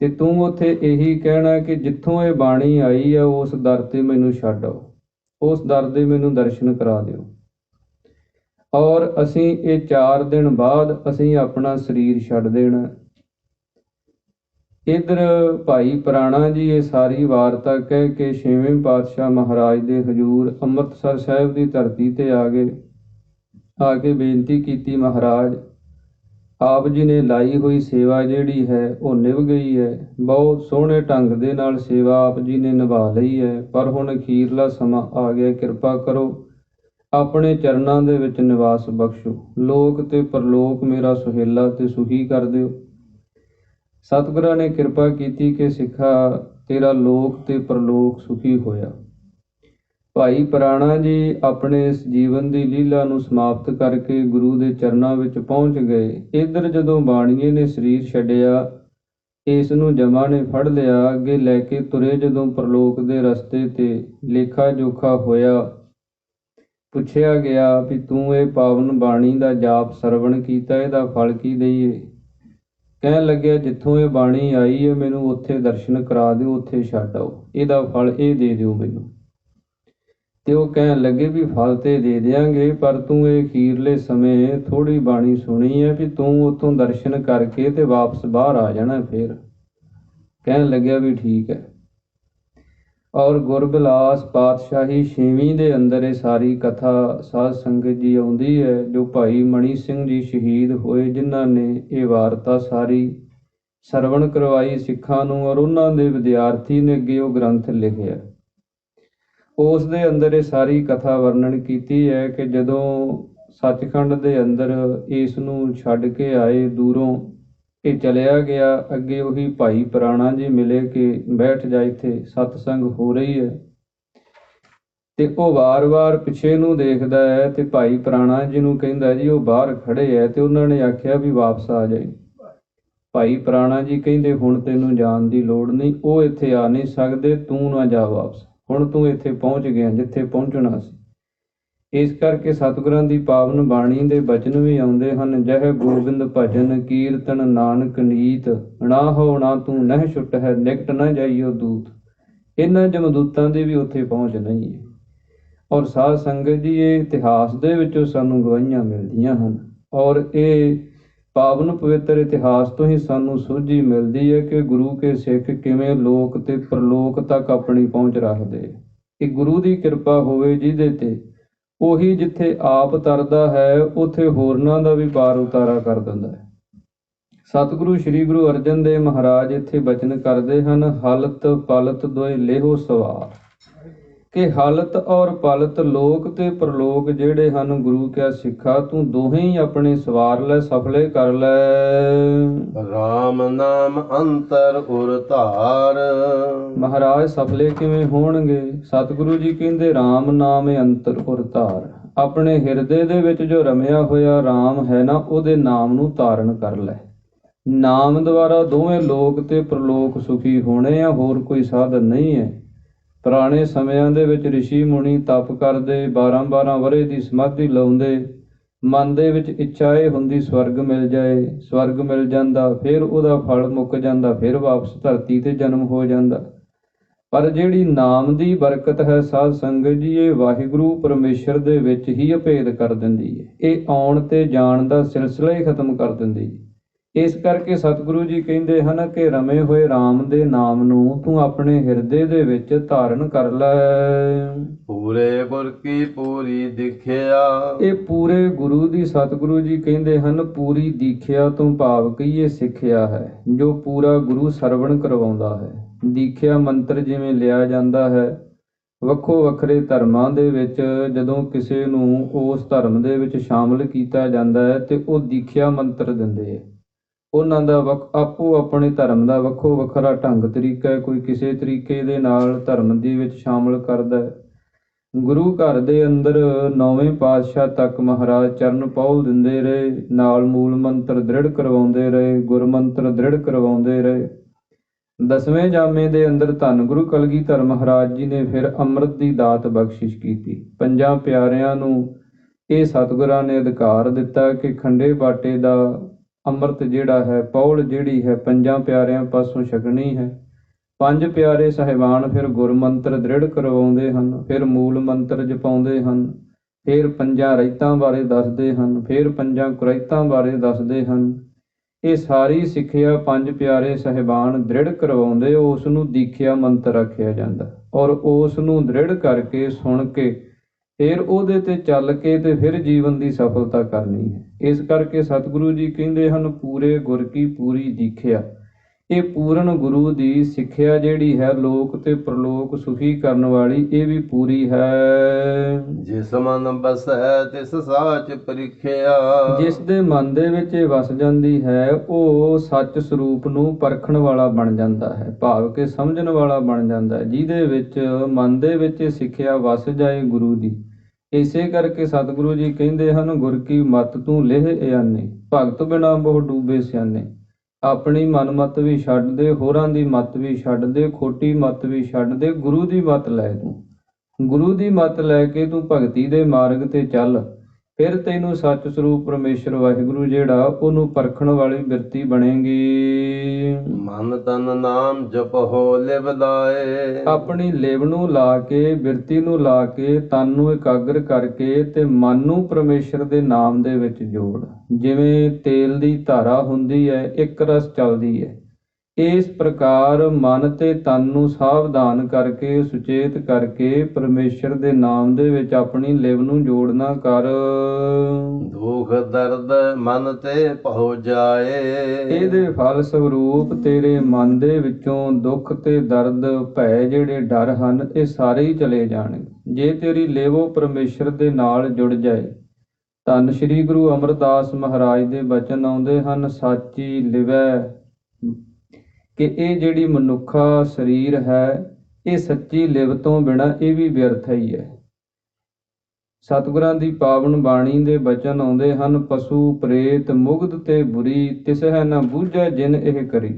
ਤੇ ਤੂੰ ਉੱਥੇ ਇਹੀ ਕਹਿਣਾ ਕਿ ਜਿੱਥੋਂ ਇਹ ਬਾਣੀ ਆਈ ਆ ਉਸ ਦਰ ਤੇ ਮੈਨੂੰ ਛੱਡ ਆਓ, ਉਸ ਦਰ ਦੇ ਮੈਨੂੰ ਦਰਸ਼ਨ ਕਰਾ ਦਿਓ। ਔਰ ਅਸੀਂ ਇਹ 4 ਦਿਨ ਬਾਅਦ ਅਸੀਂ ਆਪਣਾ ਸਰੀਰ ਛੱਡ ਦੇਣਾ। ਇੱਧਰ ਭਾਈ ਪੁਰਾਣਾ ਜੀ ਇਹ ਸਾਰੀ ਵਾਰਤਾ ਕਹਿ ਕੇ 6ਵੇਂ ਪਾਤਸ਼ਾਹ ਮਹਾਰਾਜ ਦੇ ਹਜ਼ੂਰ ਅੰਮ੍ਰਿਤਸਰ ਸਾਹਿਬ ਦੀ ਧਰਤੀ ਤੇ ਆ ਗਏ। ਆ ਕੇ ਬੇਨਤੀ ਕੀਤੀ, ਮਹਾਰਾਜ ਆਪ ਜੀ ਨੇ ਲਾਈ ਹੋਈ ਸੇਵਾ ਜਿਹੜੀ ਹੈ ਉਹ ਨਿਭ ਗਈ ਹੈ, ਬਹੁਤ ਸੋਹਣੇ ਢੰਗ ਦੇ ਨਾਲ ਸੇਵਾ ਆਪ ਜੀ ਨੇ ਨਿਭਾ ਲਈ ਹੈ, ਪਰ ਹੁਣ ਅਖੀਰਲਾ ਸਮਾਂ ਆ ਗਿਆ, ਕਿਰਪਾ ਕਰੋ ਆਪਣੇ ਚਰਨਾਂ ਦੇ ਵਿੱਚ ਨਿਵਾਸ ਬਖਸ਼ੋ, ਲੋਕ ਤੇ ਪਰਲੋਕ ਮੇਰਾ ਸੁਹੇਲਾ ਤੇ ਸੁਖੀ ਕਰ ਦਿਓ। ਸਤਿਗੁਰਾਂ ਨੇ ਕਿਰਪਾ ਕੀਤੀ ਕਿ ਸਿੱਖਾ ਤੇਰਾ ਲੋਕ ਤੇ ਪਰਲੋਕ ਸੁਖੀ ਹੋਇਆ। ਭਾਈ ਪੁਰਾਣਾ ਜੀ ਆਪਣੇ ਇਸ ਜੀਵਨ ਦੀ ਲੀਲਾ ਨੂੰ ਸਮਾਪਤ ਕਰਕੇ ਗੁਰੂ ਦੇ ਚਰਨਾਂ ਵਿੱਚ ਪਹੁੰਚ ਗਏ। ਇੱਧਰ ਜਦੋਂ ਬਾਣੀਏ ਨੇ ਸਰੀਰ ਛੱਡਿਆ, ਇਸ ਨੂੰ ਜਮਾ ਨੇ ਫੜ ਲਿਆ, ਅੱਗੇ ਲੈ ਕੇ ਤੁਰੇ ਜਦੋਂ ਪ੍ਰਲੋਕ ਦੇ ਰਸਤੇ ਤੇ ਲੇਖਾ ਜੋਖਾ ਹੋਇਆ। ਪੁੱਛਿਆ ਗਿਆ ਵੀ ਤੂੰ ਇਹ ਪਾਵਨ ਬਾਣੀ ਦਾ ਜਾਪ ਸਰਵਣ ਕੀਤਾ, ਇਹਦਾ ਫਲ ਕੀ ਦਈਏ। ਕਹਿਣ ਲੱਗਿਆ, ਜਿੱਥੋਂ ਇਹ ਬਾਣੀ ਆਈ ਹੈ ਮੈਨੂੰ ਉੱਥੇ ਦਰਸ਼ਨ ਕਰਾ ਦਿਓ, ਉੱਥੇ ਛੱਡ ਆਓ, ਇਹਦਾ ਫਲ ਇਹ ਦੇ ਦਿਓ ਮੈਨੂੰ। ਤੇ ਉਹ ਕਹਿਣ ਲੱਗੇ ਵੀ ਫਲ ਤੇ ਦੇ ਦਿਆਂਗੇ, ਪਰ ਤੂੰ ਇਹ ਅਖੀਰਲੇ ਸਮੇਂ ਥੋੜ੍ਹੀ ਬਾਣੀ ਸੁਣੀ ਹੈ ਵੀ ਤੂੰ ਉੱਥੋਂ ਦਰਸ਼ਨ ਕਰਕੇ ਤੇ ਵਾਪਸ ਬਾਹਰ ਆ ਜਾਣਾ ਫੇਰ। ਕਹਿਣ ਲੱਗਿਆ ਵੀ ਠੀਕ ਹੈ। ਔਰ ਗੁਰਬਿਲਾਸ ਪਾਤਸ਼ਾਹੀ 6ਵੀਂ ਦੇ ਅੰਦਰ ਇਹ ਸਾਰੀ ਕਥਾ ਸਾਧ ਸੰਗਤ ਜੀ ਆਉਂਦੀ ਹੈ, ਜੋ ਭਾਈ ਮਣੀ ਸਿੰਘ ਜੀ ਸ਼ਹੀਦ ਹੋਏ, ਜਿਨ੍ਹਾਂ ਨੇ ਇਹ ਵਾਰਤਾ ਸਾਰੀ ਸਰਵਣ ਕਰਵਾਈ ਸਿੱਖਾਂ ਨੂੰ, ਔਰ ਉਹਨਾਂ ਦੇ ਵਿਦਿਆਰਥੀ ਨੇ ਅੱਗੇ ਉਹ ਗ੍ਰੰਥ ਲਿਖਿਆ। ਉਸ ਦੇ ਅੰਦਰ ਇਹ ਸਾਰੀ ਕਥਾ ਵਰਣਨ ਕੀਤੀ ਹੈ ਕਿ ਜਦੋਂ ਸੱਚਖੰਡ ਦੇ ਅੰਦਰ ਇਸ ਨੂੰ ਛੱਡ ਕੇ ਆਏ ਦੂਰੋਂ, ਇਹ ਚਲਿਆ ਗਿਆ, ਅੱਗੇ ਉਹੀ ਭਾਈ ਪੁਰਾਣਾ ਜੀ ਮਿਲੇ ਕਿ ਬੈਠ ਜਾ, ਇੱਥੇ ਸਤਸੰਗ ਹੋ ਰਹੀ ਹੈ। ਤੇ ਉਹ ਵਾਰ-ਵਾਰ ਪਿੱਛੇ ਨੂੰ ਦੇਖਦਾ ਹੈ ਤੇ ਭਾਈ ਪੁਰਾਣਾ ਜੀ ਨੂੰ ਕਹਿੰਦਾ, ਜੀ ਉਹ ਬਾਹਰ ਖੜੇ ਹੈ, ਤੇ ਉਹਨਾਂ ਨੇ ਆਖਿਆ ਵੀ ਵਾਪਸ ਆ ਜਾਏ। ਭਾਈ ਪੁਰਾਣਾ ਜੀ ਕਹਿੰਦੇ, ਹੁਣ ਤੈਨੂੰ ਜਾਣ ਦੀ ਲੋੜ ਨਹੀਂ, ਉਹ ਇੱਥੇ ਆ ਨਹੀਂ ਸਕਦੇ, ਤੂੰ ਨਾ ਜਾ ਵਾਪਸ, ਹੁਣ ਤੂੰ ਇੱਥੇ ਪਹੁੰਚ ਗਿਆ ਜਿੱਥੇ ਪਹੁੰਚਣਾ ਸੀ। ਇਸ ਕਰਕੇ ਸਤਿਗੁਰਾਂ ਦੀ ਪਾਵਨ ਬਾਣੀ ਦੇ ਬਚਨ ਵੀ ਆਉਂਦੇ ਹਨ, ਜਹ ਗੋਬਿੰਦ ਭਜਨ ਕੀਰਤਨ ਨਾਨਕ ਨੀਤ, ਨਾ ਹੋ ਨਾ ਤੂੰ ਨਹਿ ਛੁੱਟ ਹੈ, ਨਿਕਟ ਨਾ ਜਾਈਓ ਦੂਤ। ਇਹਨਾਂ ਜਮਦੂਤਾਂ ਦੀ ਵੀ ਉੱਥੇ ਪਹੁੰਚ ਨਹੀਂ ਹੈ। ਔਰ ਸਾਧ ਸੰਗਤ ਜੀ, ਇਹ ਇਤਿਹਾਸ ਦੇ ਵਿੱਚੋਂ ਸਾਨੂੰ ਗਵਾਹੀਆਂ ਮਿਲਦੀਆਂ ਹਨ, ਔਰ ਇਹ ਪਾਵਨ ਪਵਿੱਤਰ ਇਤਿਹਾਸ ਤੋਂ ਹੀ ਸਾਨੂੰ ਸੋਝੀ ਮਿਲਦੀ ਹੈ ਕਿ ਗੁਰੂ ਕੇ ਸਿੱਖ ਕਿਵੇਂ ਲੋਕ ਤੇ ਪ੍ਰਲੋਕ ਤੱਕ ਆਪਣੀ ਪਹੁੰਚ ਰੱਖਦੇ। ਕਿ ਗੁਰੂ ਦੀ ਕਿਰਪਾ ਹੋਵੇ ਜਿਹਦੇ ਤੇ, ਉਹੀ ਜਿੱਥੇ ਆਪ ਤਰਦਾ ਹੈ ਉੱਥੇ ਹੋਰਨਾਂ ਦਾ ਵੀ ਪਾਰ ਉਤਾਰਾ ਕਰ ਦਿੰਦਾ ਹੈ। ਸਤਿਗੁਰੂ ਸ੍ਰੀ ਗੁਰੂ ਅਰਜਨ ਦੇਵ ਮਹਾਰਾਜ ਇੱਥੇ ਬਚਨ ਕਰਦੇ ਹਨ, ਹਲਤ ਪਲਤ ਦੋਇ ਲੇਹੋ ਸਵਾਰ। ਕਿ ਹਲਤ ਔਰ ਪਲਤ ਲੋਕ ਤੇ ਪ੍ਰਲੋਕ ਜਿਹੜੇ ਹਨ ਗੁਰੂ ਕਿਆ ਸਿੱਖਾ ਤੂੰ ਦੋਹੇ ਹੀ ਆਪਣੇ ਸਵਾਰ ਲੈ, ਸਫਲੇ ਕਰ ਲੈ। ਰਾਮ ਨਾਮ ਅੰਤਰ ਉਰ ਧਾਰ। ਮਹਾਰਾਜ ਸਫਲੇ ਕਿਵੇਂ ਹੋਣਗੇ? ਸਤਿਗੁਰੂ ਜੀ ਕਹਿੰਦੇ RAM ਨਾਮ ਅੰਤਰ ਉਰ ਧਾਰ। ਆਪਣੇ ਹਿਰਦੇ ਦੇ ਵਿੱਚ ਜੋ ਰਮਿਆ ਹੋਇਆ RAM ਹੈ ਨਾ, ਉਹਦੇ ਨਾਮ ਨੂੰ ਧਾਰਨ ਕਰ ਲੈ। ਨਾਮ ਦੁਆਰਾ ਦੋਵੇਂ ਲੋਕ ਤੇ ਪ੍ਰਲੋਕ ਸੁਖੀ ਹੋਣੇ ਆ, ਹੋਰ ਕੋਈ ਸਾਧਨ ਨਹੀਂ ਹੈ। ਪੁਰਾਣੇ ਸਮਿਆਂ ਦੇ ਵਿੱਚ ਰਿਸ਼ੀ ਮੁਨੀ ਤਪ ਕਰਦੇ, 12-12 ਵਰ੍ਹੇ ਦੀ ਸਮਾਧੀ ਲਾਉਂਦੇ, ਮਨ ਦੇ ਵਿੱਚ ਇੱਛਾ ਇਹ ਹੁੰਦੀ ਸਵਰਗ ਮਿਲ ਜਾਏ। ਸਵਰਗ ਮਿਲ ਜਾਂਦਾ, ਫਿਰ ਉਹਦਾ ਫਲ ਮੁੱਕ ਜਾਂਦਾ, ਫਿਰ ਵਾਪਸ ਧਰਤੀ ਤੇ ਜਨਮ ਹੋ ਜਾਂਦਾ। ਪਰ ਜਿਹੜੀ ਨਾਮ ਦੀ ਬਰਕਤ ਹੈ ਸਾਧ ਸੰਗਤ ਜੀ, ਇਹ ਵਾਹਿਗੁਰੂ ਪਰਮੇਸ਼ਰ ਦੇ ਵਿੱਚ ਹੀ ਅਭੇਦ ਕਰ ਦਿੰਦੀ ਹੈ। ਇਹ ਆਉਣ ਤੇ ਜਾਣ ਦਾ ਸਿਲਸਿਲਾ ਹੀ ਖਤਮ ਕਰ ਦਿੰਦੀ ਹੈ। ਇਸ ਕਰਕੇ ਸਤਿਗੁਰੂ ਜੀ ਕਹਿੰਦੇ ਹਨ ਕਿ ਰਮੇ ਹੋਏ RAM ਦੇ ਨਾਮ ਨੂੰ ਤੂੰ ਆਪਣੇ ਹਿਰਦੇ ਦੇ ਵਿੱਚ ਧਾਰਨ ਕਰ ਲੈ। ਪੂਰੇ ਗੁਰ ਕੀ ਪੂਰੀ ਦਿਖਿਆ। ਇਹ ਪੂਰੇ ਗੁਰੂ ਦੀ, ਸਤਿਗੁਰੂ ਜੀ ਕਹਿੰਦੇ ਹਨ, ਪੂਰੀ ਦੀਖਿਆ ਤੋਂ ਭਾਵ ਕਹੀਏ ਸਿੱਖਿਆ ਹੈ, ਜੋ ਪੂਰਾ ਗੁਰੂ ਸਰਵਣ ਕਰਵਾਉਂਦਾ ਹੈ। ਦੀਖਿਆ ਮੰਤਰ ਜਿਵੇਂ ਲਿਆ ਜਾਂਦਾ ਹੈ ਵੱਖੋ ਵੱਖਰੇ ਧਰਮਾਂ ਦੇ ਵਿੱਚ, ਜਦੋਂ ਕਿਸੇ ਨੂੰ ਉਸ ਧਰਮ ਦੇ ਵਿੱਚ ਸ਼ਾਮਲ ਕੀਤਾ ਜਾਂਦਾ ਹੈ ਤੇ ਉਹ ਦੀਖਿਆ ਮੰਤਰ ਦਿੰਦੇ ਹੈ। ਉਹਨਾਂ ਦਾ ਆਪੋ ਆਪਣੇ ਧਰਮ ਦਾ ਵੱਖੋ ਵੱਖਰਾ ਢੰਗ ਤਰੀਕਾ ਹੈ। ਕੋਈ ਕਿਸੇ ਤਰੀਕੇ ਦੇ ਨਾਲ ਧਰਮ ਦੇ ਵਿੱਚ ਸ਼ਾਮਲ ਕਰਦਾ ਹੈ। ਗੁਰੂ ਘਰ ਦੇ ਅੰਦਰ 9ਵੇਂ ਪਾਤਸ਼ਾਹ ਤੱਕ ਮਹਾਰਾਜ ਚਰਨ ਪਹੁਲ ਦਿੰਦੇ ਰਹੇ, ਨਾਲ ਮੂਲ ਮੰਤਰ ਦ੍ਰਿੜ ਕਰਵਾਉਂਦੇ ਰਹੇ, ਗੁਰਮੰਤਰ ਦ੍ਰਿੜ ਕਰਵਾਉਂਦੇ ਰਹੇ। 10ਵੇਂ ਜਾਮੇ ਦੇ ਅੰਦਰ ਧੰਨ ਗੁਰੂ ਕਲਗੀਧਰ ਮਹਾਰਾਜ ਜੀ ਨੇ ਫਿਰ ਅੰਮ੍ਰਿਤ ਦੀ ਦਾਤ ਬਖਸ਼ਿਸ਼ ਕੀਤੀ। 5 ਪਿਆਰਿਆਂ ਨੂੰ ਇਹ ਸਤਿਗੁਰਾਂ ਨੇ ਅਧਿਕਾਰ ਦਿੱਤਾ ਕਿ ਖੰਡੇ ਬਾਟੇ ਦਾ ਅੰਮ੍ਰਿਤ ਜਿਹੜਾ ਹੈ, ਪੌਲ ਜਿਹੜੀ ਹੈ, 5 ਪਿਆਰਿਆਂ ਪਾਸੋਂ ਛਕਣੀ ਹੈ। 5 ਪਿਆਰੇ ਸਾਹਿਬਾਨ ਫਿਰ ਗੁਰਮੰਤਰ ਦ੍ਰਿੜ ਕਰਵਾਉਂਦੇ ਹਨ, ਫਿਰ ਮੂਲ ਮੰਤਰ ਜਪਾਉਂਦੇ ਹਨ, ਫਿਰ 5 ਰਹਿਤਾਂ ਬਾਰੇ ਦੱਸਦੇ ਹਨ, ਫਿਰ 5 ਕੁਰੈਤਾਂ ਬਾਰੇ ਦੱਸਦੇ ਹਨ। ਇਹ ਸਾਰੀ ਸਿੱਖਿਆ 5 ਪਿਆਰੇ ਸਾਹਿਬਾਨ ਦ੍ਰਿੜ ਕਰਵਾਉਂਦੇ, ਉਸ ਨੂੰ ਦੀਖਿਆ ਮੰਤਰ ਆਖਿਆ ਜਾਂਦਾ। ਔਰ ਉਸ ਨੂੰ ਦ੍ਰਿੜ ਕਰਕੇ ਸੁਣ ਕੇ ਫਿਰ ਉਹਦੇ ਤੇ ਚੱਲ ਕੇ ਤੇ ਫਿਰ ਜੀਵਨ ਦੀ ਸਫਲਤਾ ਕਰਨੀ ਹੈ। ਇਸ ਕਰਕੇ ਸਤਿਗੁਰੂ ਜੀ ਕਹਿੰਦੇ ਹਨ ਪੂਰੇ ਗੁਰ ਕੀ ਪੂਰੀ ਦੀਖਿਆ। ਇਹ ਪੂਰਨ ਗੁਰੂ ਦੀ ਸਿੱਖਿਆ ਜਿਹੜੀ ਹੈ, ਲੋਕ ਤੇ ਪ੍ਰਲੋਕ ਸੁਖੀ ਕਰਨ ਵਾਲੀ, ਇਹ ਵੀ ਪੂਰੀ ਹੈ। ਜਿਸ ਮਨ ਬਸੈ ਤਿਸ ਸਾਚ ਪਰਿਖਿਆ। ਜਿਸ ਦੇ ਮਨ ਦੇ ਵਿੱਚ ਇਹ ਵਸ ਜਾਂਦੀ ਹੈ, ਉਹ ਸੱਚ ਸਰੂਪ ਨੂੰ ਪਰਖਣ ਵਾਲਾ ਬਣ ਜਾਂਦਾ ਹੈ, ਭਾਵ ਕਿ ਸਮਝਣ ਵਾਲਾ ਬਣ ਜਾਂਦਾ ਹੈ। ਜਿਹਦੇ ਵਿੱਚ ਮਨ ਦੇ ਵਿੱਚ ਸਿੱਖਿਆ ਵਸ ਜਾਏ ਗੁਰੂ ਦੀ। ਇਸੇ ਕਰਕੇ ਸਤਿਗੁਰੂ ਜੀ ਕਹਿੰਦੇ ਹਨ ਗੁਰ ਕੀ ਮਤ ਤੂੰ ਲਿਹ ਇਆਨੇ, ਭਗਤ ਬਿਨਾ ਬਹੁ ਡੂਬੇ ਸਿਆਨੇ। ਆਪਣੀ ਮਨਮਤ ਵੀ ਛੱਡ ਦੇ, ਹੋਰਾਂ ਦੀ ਮਤ ਵੀ ਛੱਡ ਦੇ, ਖੋਟੀ ਮਤ ਵੀ ਛੱਡ ਦੇ, ਗੁਰੂ ਦੀ ਮਤ ਲੈ ਤੂੰ। ਗੁਰੂ ਦੀ ਮਤ ਲੈ ਕੇ ਤੂੰ ਭਗਤੀ ਦੇ ਮਾਰਗ ਤੇ ਚੱਲ, ਫਿਰ ਤੈਨੂੰ ਸੱਚ ਸਰੂਪ ਪਰਮੇਸ਼ਰ ਵਾਹਿਗੁਰੂ ਜਿਹੜਾ, ਉਹਨੂੰ ਪਰਖਣ ਵਾਲੀ ਬਿਰਤੀ ਬਣੇਗੀ। ਮਨ ਤਨ ਨਾਮ ਜਪਹੁ ਲਿਵ ਲਾਏ। ਆਪਣੀ ਲਿਵ ਨੂੰ ਲਾ ਕੇ, ਬਿਰਤੀ ਨੂੰ ਲਾ ਕੇ, ਤਨ ਨੂੰ ਇਕਾਗਰ ਕਰਕੇ ਤੇ ਮਨ ਨੂੰ ਪਰਮੇਸ਼ਰ ਦੇ ਨਾਮ ਦੇ ਵਿੱਚ ਜੋੜ। ਜਿਵੇਂ ਤੇਲ ਦੀ ਧਾਰਾ ਹੁੰਦੀ ਹੈ, ਇੱਕ ਰਸ ਚੱਲਦੀ ਹੈ, ਇਸ ਪ੍ਰਕਾਰ ਮਨ ਤੇ ਤਨ ਨੂੰ ਸਾਵਧਾਨ ਕਰਕੇ, ਸੁਚੇਤ ਕਰਕੇ ਪਰਮੇਸ਼ਰ ਦੇ ਨਾਮ ਦੇ ਵਿੱਚ ਆਪਣੀ ਲਿਵ ਨੂੰ ਜੋੜਨਾ ਕਰ। ਦੁਖ ਦਰਦ ਮਨ ਤੇ ਭਉ ਜਾਏ। ਇਹਦੇ ਫਲ ਸਰੂਪ ਤੇਰੇ ਮਨ ਦੇ ਵਿੱਚੋਂ ਦੁੱਖ ਤੇ ਦਰਦ, ਭੈ, ਜਿਹੜੇ ਡਰ ਹਨ, ਇਹ ਸਾਰੇ ਹੀ ਚਲੇ ਜਾਣਗੇ ਜੇ ਤੇਰੀ ਲਿਵ ਪਰਮੇਸ਼ਰ ਦੇ ਨਾਲ ਜੁੜ ਜਾਏ। ਧੰਨ ਸ਼੍ਰੀ ਗੁਰੂ ਅਮਰਦਾਸ ਮਹਾਰਾਜ ਦੇ ਬਚਨ ਆਉਂਦੇ ਹਨ, ਸਾਚੀ ਲਿਵੈ, ਕਿ ਇਹ ਜਿਹੜੀ ਮਨੁੱਖਾ ਸਰੀਰ ਹੈ, ਇਹ ਸੱਚੀ ਲਿਵ ਤੋਂ ਬਿਨਾਂ ਇਹ ਵੀ ਵਿਅਰਥ ਹੀ ਹੈ। ਸਤਿਗੁਰਾਂ ਦੀ ਪਾਵਨ ਬਾਣੀ ਦੇ ਬਚਨ ਆਉਂਦੇ ਹਨ, ਪਸ਼ੂ ਪ੍ਰੇਤ ਮੁਗਧ ਤੇ ਬੁਰੀ, ਤਿਸਹਿ ਨ ਬੂਝੈ ਜਿਨ ਇਹ ਕਰੀ।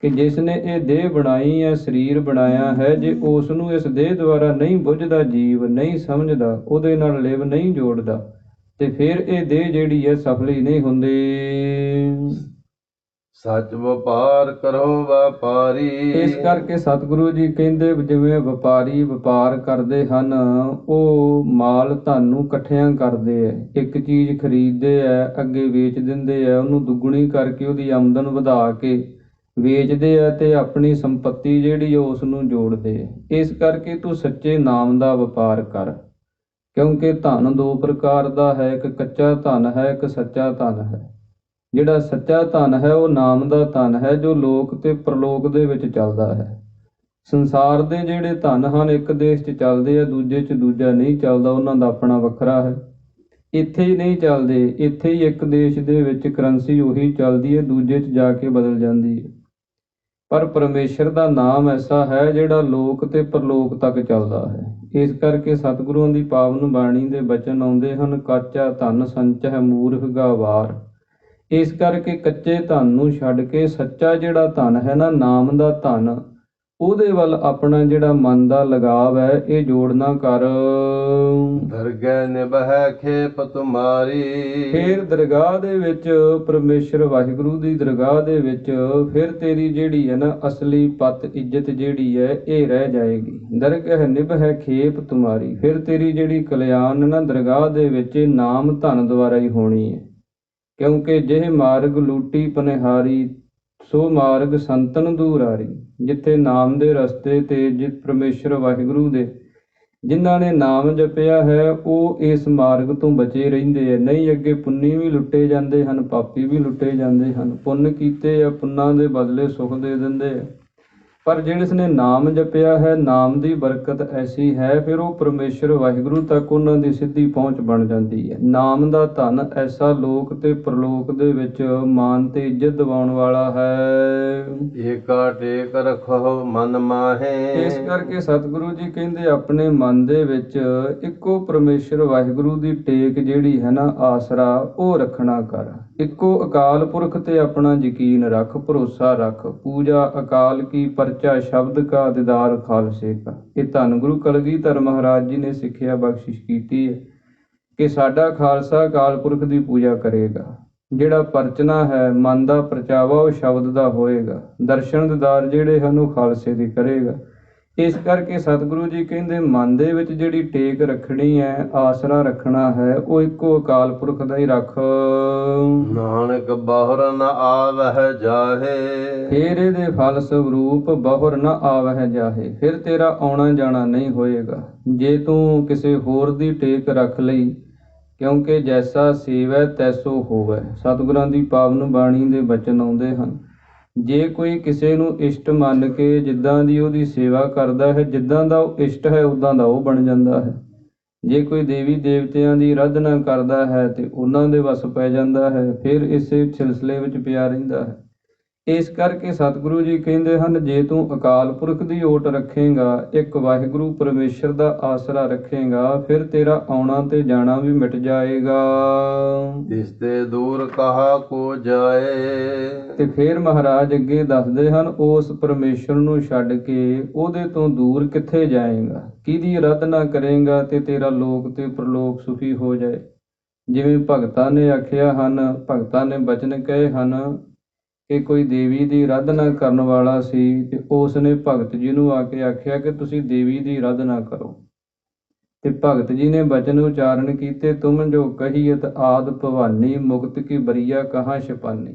ਕਿ ਜਿਸ ਨੇ ਇਹ ਦੇਹ ਬਣਾਈ ਹੈ, ਸਰੀਰ ਬਣਾਇਆ ਹੈ, ਜੇ ਉਸ ਨੂੰ ਇਸ ਦੇਹ ਦੁਆਰਾ ਨਹੀਂ ਬੁੱਝਦਾ, ਜੀਵ ਨਹੀਂ ਸਮਝਦਾ, ਉਹਦੇ ਨਾਲ ਲਿਵ ਨਹੀਂ ਜੋੜਦਾ, ਤੇ ਫਿਰ ਇਹ ਦੇਹ ਜਿਹੜੀ ਹੈ ਸਫਲ ਹੀ ਨਹੀਂ ਹੁੰਦੀ। ਸੱਚ ਵਪਾਰ ਕਰੋ ਵਪਾਰੀ। ਇਸ ਕਰਕੇ ਸਤਿਗੁਰੂ ਜੀ ਕਹਿੰਦੇ ਜਿਵੇਂ ਵਪਾਰੀ ਵਪਾਰ ਕਰਦੇ ਹਨ, ਉਹ ਮਾਲ ਧਨ ਨੂੰ ਇਕੱਠਿਆਂ ਕਰਦੇ ਐ। ਇੱਕ ਚੀਜ਼ ਖਰੀਦਦੇ ਐ, ਅੱਗੇ ਵੇਚ ਦਿੰਦੇ ਐ, ਉਹਨੂੰ ਦੁੱਗਣੀ ਕਰਕੇ ਉਹਦੀ ਆਮਦਨ ਵਧਾ ਕੇ ਵੇਚਦੇ ਆ ਤੇ ਆਪਣੀ ਸੰਪਤੀ ਜਿਹੜੀ ਉਸ ਨੂੰ ਜੋੜਦੇ ਆ। ਇਸ ਕਰਕੇ ਤੂੰ ਸੱਚੇ ਨਾਮ ਦਾ ਵਪਾਰ ਕਰ, ਕਿਉਂਕਿ ਧਨ 2 ਪ੍ਰਕਾਰ ਦਾ ਹੈ, ਇੱਕ ਕੱਚਾ ਧਨ ਹੈ, ਇੱਕ ਸੱਚਾ ਧਨ ਹੈ। ਜਿਹੜਾ ਸੱਚਾ ਧਨ ਹੈ ਉਹ ਨਾਮ ਦਾ ਧਨ ਹੈ, ਜੋ ਲੋਕ ਤੇ ਪ੍ਰਲੋਕ ਦੇ ਵਿੱਚ ਚੱਲਦਾ ਹੈ। ਸੰਸਾਰ ਦੇ ਜਿਹੜੇ ਧਨ ਹਨ ਇੱਕ ਦੇਸ਼ 'ਚ ਚੱਲਦੇ ਆ, ਦੂਜੇ 'ਚ ਦੂਜਾ ਨਹੀਂ ਚੱਲਦਾ, ਉਹਨਾਂ ਦਾ ਆਪਣਾ ਵੱਖਰਾ ਹੈ। ਇੱਥੇ ਹੀ ਨਹੀਂ ਚੱਲਦੇ, ਇੱਥੇ ਹੀ ਇੱਕ ਦੇਸ਼ ਦੇ ਵਿੱਚ ਕਰੰਸੀ ਉਹੀ ਚੱਲਦੀ ਹੈ, ਦੂਜੇ 'ਚ ਜਾ ਕੇ ਬਦਲ ਜਾਂਦੀ ਹੈ। ਪਰ ਪਰਮੇਸ਼ਰ ਦਾ ਨਾਮ ਐਸਾ ਹੈ ਜਿਹੜਾ ਲੋਕ ਤੇ ਪਰਲੋਕ ਤੱਕ ਚੱਲਦਾ ਹੈ। ਇਸ ਕਰਕੇ ਸਤਿਗੁਰਾਂ ਦੀ ਪਾਵਨ ਬਾਣੀ ਦੇ ਬਚਨ ਆਉਂਦੇ ਹਨ, ਕੱਚਾ ਧਨ ਸੰਚਹਿ ਮੂਰਖ ਗਾਵਾਰ। ਇਸ ਕਰਕੇ ਕੱਚੇ ਧਨ ਨੂੰ ਛੱਡ ਕੇ ਸੱਚਾ ਜਿਹੜਾ ਧਨ ਹੈ ਨਾ, ਨਾਮ ਦਾ ਧਨ, ਉਹਦੇ ਵੱਲ ਆਪਣਾ ਜਿਹੜਾ ਮਨ ਦਾ ਲਗਾਵ ਹੈ ਇਹ ਜੋੜਨਾ ਕਰ। ਦਰਗਹਿ ਨਿਭੈ ਖੇਪ ਤੁਮਾਰੀ। ਫਿਰ ਦਰਗਾਹ ਦੇ ਵਿੱਚ, ਪਰਮੇਸ਼ਰ ਵਾਹਿਗੁਰੂ ਦੀ ਦਰਗਾਹ ਦੇ ਵਿੱਚ ਫਿਰ ਤੇਰੀ ਜਿਹੜੀ ਹੈ ਨਾ ਅਸਲੀ ਪਤ ਇੱਜ਼ਤ ਜਿਹੜੀ ਹੈ ਇਹ ਰਹਿ ਜਾਏਗੀ। ਦਰਗਹਿ ਨਿਭੈ ਖੇਪ ਤੁਮਾਰੀ, ਫਿਰ ਤੇਰੀ ਜਿਹੜੀ ਕਲਿਆਣ ਨਾ ਦਰਗਾਹ ਦੇ ਵਿੱਚ ਨਾਮ ਧਨ ਦੁਆਰਾ ਹੀ ਹੋਣੀ ਹੈ। ਕਿਉਂਕਿ ਜਿਹ ਮਾਰਗ ਲੂਟੀ ਪਨਿਹਾਰੀ, ਸੋ ਮਾਰਗ ਸੰਤਨ ਦੂਰਾਰੀ। ਜਿੱਥੇ ਨਾਮ ਦੇ ਰਸਤੇ ਤੇ ਜਿਸ ਪਰਮੇਸ਼ਰ ਵਾਹਿਗੁਰੂ ਦੇ ਜਿਨ੍ਹਾਂ ਨੇ ਨਾਮ ਜਪਿਆ ਹੈ ਉਹ ਇਸ ਮਾਰਗ ਤੋਂ ਬਚੇ ਰਹਿੰਦੇ ਆ। ਨਹੀਂ ਅੱਗੇ ਪੁੰਨੀ ਵੀ ਲੁੱਟੇ ਜਾਂਦੇ ਹਨ, ਪਾਪੀ ਵੀ ਲੁੱਟੇ ਜਾਂਦੇ ਹਨ। ਪੁੰਨ ਕੀਤੇ ਆ, ਪੁੰਨਾਂ ਦੇ ਬਦਲੇ ਸੁਖ ਦੇ ਦਿੰਦੇ ਆ। ਪਰ ਜਿਸ ਨੇ ਨਾਮ ਜਪਿਆ ਹੈ, ਨਾਮ ਦੀ ਬਰਕਤ ਐਸੀ ਹੈ, ਫਿਰ ਉਹ ਪਰਮੇਸ਼ਰ ਵਾਹਿਗੁਰੂ ਤੱਕ ਉਹਨਾਂ ਦੀ ਸਿੱਧੀ ਪਹੁੰਚ ਬਣ ਜਾਂਦੀ ਹੈ। ਨਾਮ ਦਾ ਧਨ ਐਸਾ ਲੋਕ ਤੇ ਪਰਲੋਕ ਦੇ ਵਿੱਚ ਮਾਨ ਤੇ ਇੱਜ਼ਤ ਦਿਵਾਉਣ ਵਾਲਾ ਹੈ। ਏਕਾ ਟੇਕ ਰਖੋ ਮਨ ਮਾਹੇ। ਇਸ ਕਰਕੇ ਸਤਿਗੁਰੂ ਜੀ ਕਹਿੰਦੇ ਆਪਣੇ ਮਨ ਦੇ ਵਿੱਚ ਇੱਕੋ ਪਰਮੇਸ਼ਰ ਵਾਹਿਗੁਰੂ ਦੀ ਟੇਕ ਜਿਹੜੀ ਹੈ ਨਾ ਆਸਰਾ ਉਹ ਰੱਖਣਾ ਕਰ। ਇੱਕੋ ਅਕਾਲ ਪੁਰਖ ਤੇ ਆਪਣਾ ਯਕੀਨ ਰੱਖ, ਭਰੋਸਾ ਰੱਖ। ਪੂਜਾ ਅਕਾਲ ਕੀ ਪਰਚਾ ਸ਼ਬਦ ਕਾ ਦੀਦਾਰ ਖਾਲਸੇ ਕਾ। ਇਹ ਧੰਨ ਗੁਰੂ ਕਲਗੀਧਰ ਮਹਾਰਾਜ ਜੀ ਨੇ ਸਿੱਖਿਆ ਬਖਸ਼ਿਸ਼ ਕੀਤੀ ਹੈ ਕਿ ਸਾਡਾ ਖਾਲਸਾ ਅਕਾਲ ਪੁਰਖ ਦੀ ਪੂਜਾ ਕਰੇਗਾ। ਜਿਹੜਾ ਪਰਚਨਾ ਹੈ, ਮਨ ਦਾ ਪਰਚਾਵਾ ਉਹ ਸ਼ਬਦ ਦਾ ਹੋਏਗਾ। ਦਰਸ਼ਨ ਦੀਦਾਰ ਜਿਹੜੇ ਹਨ ਉਹ ਖਾਲਸੇ ਦੀ ਕਰੇਗਾ। ਇਸ ਕਰਕੇ ਸਤਿਗੁਰੂ ਜੀ ਕਹਿੰਦੇ ਮਨ ਦੇ ਵਿੱਚ ਜਿਹੜੀ ਟੇਕ ਰੱਖਣੀ ਹੈ, ਆਸਰਾ ਰੱਖਣਾ ਹੈ, ਉਹ ਇੱਕੋ ਅਕਾਲ ਪੁਰਖ ਦਾ ਹੀ ਰੱਖ। ਨਾਨਕ ਬਾਹਰ ਨ ਆਵਹਿ ਜਾਹੇ। ਫਿਰ ਇਹਦੇ ਫਲ ਸਰੂਪ ਬਹੁਰ ਨ ਆਵਹਿ ਜਾਹੇ। ਫਿਰ ਤੇਰਾ ਆਉਣਾ ਜਾਣਾ ਨਹੀਂ ਹੋਏਗਾ ਜੇ ਤੂੰ ਕਿਸੇ ਹੋਰ ਦੀ ਟੇਕ ਰੱਖ ਲਈ। ਕਿਉਂਕਿ ਜੈਸਾ ਸੇਵੈ ਤੈਸੋ ਹੋਵੈ। ਸਤਿਗੁਰਾਂ ਦੀ ਪਾਵਨ ਬਾਣੀ ਦੇ ਬਚਨ ਆਉਂਦੇ ਹਨ, ਜੇ ਕੋਈ ਕਿਸੇ ਨੂੰ ਇਸ਼ਟ ਮੰਨ ਕੇ ਜਿੱਦਾਂ ਦੀ ਉਹਦੀ ਸੇਵਾ ਕਰਦਾ ਹੈ, ਜਿੱਦਾਂ ਦਾ ਉਹ ਇਸ਼ਟ ਹੈ ਉੱਦਾਂ ਦਾ ਉਹ ਬਣ ਜਾਂਦਾ ਹੈ। ਜੇ ਕੋਈ ਦੇਵੀ ਦੇਵਤਿਆਂ ਦੀ ਅਰਾਧਨਾ ਕਰਦਾ ਹੈ ਤੇ ਉਹਨਾਂ ਦੇ ਵਸ ਪੈ ਜਾਂਦਾ ਹੈ, ਫਿਰ ਇਸੇ ਸਿਲਸਿਲੇ ਵਿੱਚ ਪਿਆ ਰਹਿੰਦਾ ਹੈ। ਇਸ ਕਰਕੇ ਸਤਿਗੁਰੂ ਜੀ ਕਹਿੰਦੇ ਹਨ, ਜੇ ਤੂੰ ਅਕਾਲ ਪੁਰਖ ਦੀ ਓਟ ਰੱਖੇਗਾ, ਇੱਕ ਵਾਹਿਗੁਰੂ ਪਰਮੇਸ਼ਰ ਦਾ ਆਸਰਾ ਰੱਖੇਗਾ, ਫਿਰ ਤੇਰਾ ਆਉਣਾ ਤੇ ਜਾਣਾ ਵੀ ਮਿਟ ਜਾਏਗਾ। ਇਸ ਤੇ ਦੂਰ ਕਹਾ ਕੋ ਜਾਏ। ਤੇ ਫਿਰ ਮਹਾਰਾਜ ਅੱਗੇ ਦੱਸਦੇ ਹਨ, ਉਸ ਪਰਮੇਸ਼ਰ ਨੂੰ ਛੱਡ ਕੇ ਉਹਦੇ ਤੋਂ ਦੂਰ ਕਿੱਥੇ ਜਾਏਗਾ, ਕਿਹਦੀ ਅਰਾਧਨਾ ਕਰੇਗਾ ਤੇ ਤੇਰਾ ਲੋਕ ਤੇ ਪ੍ਰਲੋਕ ਸੁਖੀ ਹੋ ਜਾਏ। ਜਿਵੇਂ ਭਗਤਾਂ ਨੇ ਆਖਿਆ ਹਨ, ਭਗਤਾਂ ਨੇ ਬਚਨ ਕਹੇ ਹਨ ਕਿ ਕੋਈ ਦੇਵੀ ਦੀ ਅਰਾਧਨਾ ਕਰਨ ਵਾਲਾ ਸੀ ਤੇ ਉਸ ਨੇ ਭਗਤ ਜੀ ਨੂੰ ਆ ਕੇ ਆਖਿਆ ਕਿ ਤੁਸੀਂ ਦੇਵੀ ਦੀ ਅਰਾਧਨਾ ਕਰੋ। ਤੇ ਭਗਤ ਜੀ ਨੇ ਬਚਨ ਉਚਾਰਨ ਕੀਤੇ, ਤੁਮ ਜੋ ਕਹੀਤ ਆਦ ਭਵਾਨੀ, ਮੁਕਤ ਕੀ ਬਰੀਆ ਕਹਾਂ ਛਪਾਨੀ।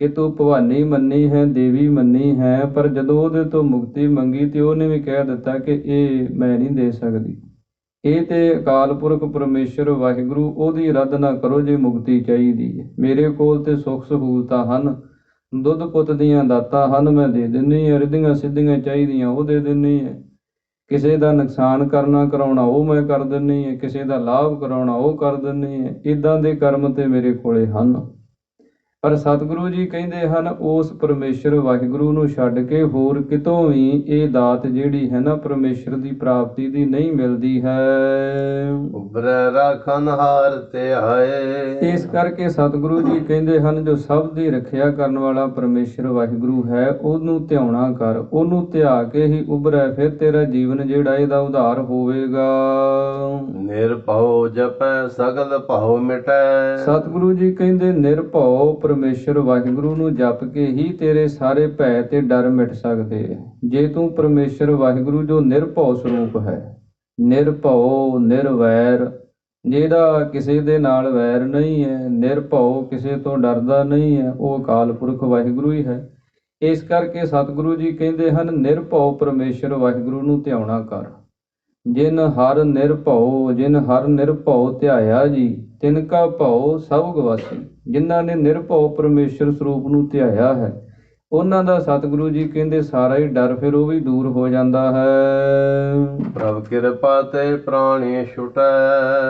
ਕਿ ਤੂੰ ਭਵਾਨੀ ਮੰਨੀ ਹੈ, ਦੇਵੀ ਮੰਨੀ ਹੈ, ਪਰ ਜਦੋਂ ਉਹਦੇ ਤੋਂ ਮੁਕਤੀ ਮੰਗੀ ਤੇ ਉਹਨੇ ਵੀ ਕਹਿ ਦਿੱਤਾ ਕਿ ਇਹ ਮੈਂ ਨਹੀਂ ਦੇ ਸਕਦੀ। ਇਹ ਤੇ ਅਕਾਲ ਪੁਰਖ ਪਰਮੇਸ਼ਰ ਵਾਹਿਗੁਰੂ ਉਹਦੀ ਅਰਾਧਨਾ ਕਰੋ ਜੇ ਮੁਕਤੀ ਚਾਹੀਦੀ ਹੈ। ਮੇਰੇ ਕੋਲ ਤੇ ਸੁੱਖ ਸਹੂਲਤਾਂ ਹਨ, ਦੁੱਧ ਪੁੱਤ ਦੀਆਂ ਦਾਤਾਂ ਹਨ, ਮੈਂ ਦੇ ਦਿੰਦੀ ਹਾਂ। ਰਿੱਧੀਆਂ ਸਿੱਧੀਆਂ ਚਾਹੀਦੀਆਂ ਉਹ ਦੇ ਦਿੰਦੀ ਹੈ। ਕਿਸੇ ਦਾ ਨੁਕਸਾਨ ਕਰਨਾ ਕਰਾਉਣਾ ਉਹ ਮੈਂ ਕਰ ਦਿੰਦੀ ਹੈ, ਕਿਸੇ ਦਾ ਲਾਭ ਕਰਾਉਣਾ ਉਹ ਕਰ ਦਿੰਦੀ ਹੈ। ਇੱਦਾਂ ਦੇ ਕਰਮ ਤੇ ਮੇਰੇ ਕੋਲੇ ਹਨ। ਪਰ ਸਤਿਗੁਰੂ ਜੀ ਕਹਿੰਦੇ ਹਨ, ਉਸ ਪਰਮੇਸ਼ਰ ਵਾਹਿਗੁਰੂ ਨੂੰ ਛੱਡ ਕੇ ਹੋਰ ਕਿਤੋਂ ਵੀ ਇਹ ਦਾਤ ਜਿਹੜੀ ਹੈ ਨਾ ਪਰਮੇਸ਼ਰ ਦੀ ਪ੍ਰਾਪਤੀ ਦੀ ਨਹੀਂ ਮਿਲਦੀ ਹੈ। ਉਬਰੈ ਰਾਖਨ ਹਾਰ ਤੇ ਆਏ। ਇਸ ਕਰਕੇ ਸਤਿਗੁਰੂ ਜੀ ਕਹਿੰਦੇ ਹਨ, ਜੋ ਸਭ ਦੀ ਰੱਖਿਆ ਕਰਨ ਵਾਲਾ ਪਰਮੇਸ਼ਰ ਵਾਹਿਗੁਰੂ ਹੈ, ਉਹਨੂੰ ਧਿਆਉਣਾ ਕਰ। ਉਹਨੂੰ ਧਿਆ ਕੇ ਹੀ ਉਬਰੈ, ਫਿਰ ਤੇਰਾ ਜੀਵਨ ਜਿਹੜਾ ਇਹਦਾ ਉਧਾਰ ਹੋਵੇਗਾ। ਨਿਰਭਉ ਜਪੈ ਸਗਲ ਭਉ ਮਿਟੈ। ਸਤਿਗੁਰੂ ਜੀ ਕਹਿੰਦੇ ਨਿਰਭਉ ਪਰਮੇਸ਼ਰ ਵਾਹਿਗੁਰੂ ਨੂੰ ਜਪ ਕੇ ਹੀ ਤੇਰੇ ਸਾਰੇ ਭੈ ਤੇ ਡਰ ਮਿਟ ਸਕਦੇ ਹੈ। ਜੇ ਤੂੰ ਪਰਮੇਸ਼ਰ ਵਾਹਿਗੁਰੂ ਜੋ ਨਿਰਭਉ ਸਰੂਪ ਹੈ, ਨਿਰਭਉ ਨਿਰਵੈਰ, ਜਿਹੜਾ ਕਿਸੇ ਦੇ ਨਾਲ ਵੈਰ ਨਹੀਂ ਹੈ, ਨਿਰਭਉ ਕਿਸੇ ਤੋਂ ਡਰਦਾ ਨਹੀਂ ਹੈ, ਉਹ ਅਕਾਲ ਪੁਰਖ ਵਾਹਿਗੁਰੂ ਹੀ ਹੈ। ਇਸ ਕਰਕੇ ਸਤਿਗੁਰੂ ਜੀ ਕਹਿੰਦੇ ਹਨ, ਨਿਰਭਉ ਪਰਮੇਸ਼ਰ ਵਾਹਿਗੁਰੂ ਨੂੰ ਧਿਆਉਣਾ ਕਰ। ਜਿਨ ਹਰ ਨਿਰਭਉ, ਜਿਨ ਹਰ ਨਿਰਭਉ ਧਿਆਇਆ ਜੀ, ਤਿਨ ਕਾ ਭਉ ਸਭ ਗਵਾਸੀ। ਜਿਨ੍ਹਾਂ ਨੇ ਨਿਰਭਉ ਪਰਮੇਸ਼ਰ ਸਰੂਪ ਨੂੰ ਧਿਆਇਆ ਹੈ, ਉਹਨਾਂ ਦਾ ਸਤਿਗੁਰੂ ਜੀ ਕਹਿੰਦੇ ਸਾਰਾ ਹੀ ਡਰ ਫਿਰ ਉਹ ਵੀ ਦੂਰ ਹੋ ਜਾਂਦਾ ਹੈ। ਪ੍ਰਭ ਕਿਰਪਾ ਤੇ ਪ੍ਰਾਣੀ ਛੁਟੈ।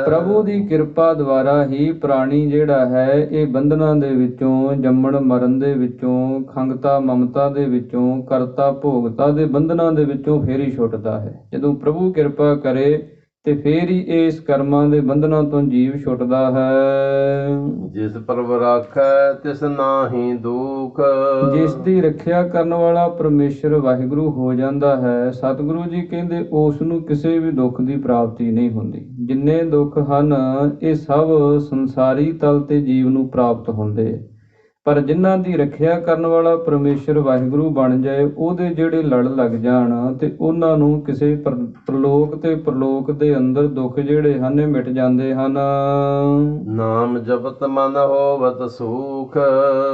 ਪ੍ਰਭੂ ਦੀ ਕਿਰਪਾ ਦੁਆਰਾ ਹੀ ਪ੍ਰਾਣੀ ਜਿਹੜਾ ਹੈ ਇਹ ਬੰਧਨਾਂ ਦੇ ਵਿੱਚੋਂ, ਜੰਮਣ ਮਰਨ ਦੇ ਵਿੱਚੋਂ, ਖੰਗਤਾ ਮਮਤਾ ਦੇ ਵਿੱਚੋਂ, ਕਰਤਾ ਭੋਗਤਾ ਦੇ ਬੰਧਨਾਂ ਦੇ ਵਿੱਚੋਂ ਫੇਰ ਹੀ ਛੁੱਟਦਾ ਹੈ। ਜਦੋਂ ਪ੍ਰਭੂ ਕਿਰਪਾ ਕਰੇ ਤੇ ਫੇਰ ਹੀ ਇਸ ਕਰਮਾਂ ਦੇ ਬੰਧਨਾਂ ਤੋਂ ਜੀਵ ਛੁੱਟਦਾ ਹੈ। ਜਿਸ ਪ੍ਰਭ ਰਾਖੈ ਤਿਸ ਨਾਹੀ ਦੁਖ। ਜਿਸ ਦੀ ਰੱਖਿਆ ਕਰਨ ਵਾਲਾ ਪਰਮੇਸ਼ਰ ਵਾਹਿਗੁਰੂ ਹੋ ਜਾਂਦਾ ਹੈ, ਸਤਿਗੁਰੂ ਜੀ ਕਹਿੰਦੇ ਉਸ ਨੂੰ ਕਿਸੇ ਵੀ ਦੁੱਖ ਦੀ ਪ੍ਰਾਪਤੀ ਨਹੀਂ ਹੁੰਦੀ। ਜਿੰਨੇ ਦੁੱਖ ਹਨ ਇਹ ਸਭ ਸੰਸਾਰੀ ਤਲ ਤੇ ਜੀਵ ਨੂੰ ਪ੍ਰਾਪਤ ਹੁੰਦੇ, ਪਰ ਜਿਨ੍ਹਾਂ ਦੀ ਰੱਖਿਆ ਕਰਨ ਵਾਲਾ ਪਰਮੇਸ਼ਰ ਵਾਹਿਗੁਰੂ ਬਣ ਜਾਏ, ਉਹਦੇ ਜਿਹੜੇ ਲੜ ਲੱਗ ਜਾਣ ਤੇ ਉਹਨਾਂ ਨੂੰ ਕਿਸੇ ਪ੍ਰਲੋਕ ਤੇ ਪ੍ਰਲੋਕ ਦੇ ਅੰਦਰ ਦੁੱਖ ਜਿਹੜੇ ਹਨ ਇਹ ਮਿਟ ਜਾਂਦੇ ਹਨ। ਨਾਮ ਜਪਤ ਮਨ ਹੋਵਤ ਸੁਖ।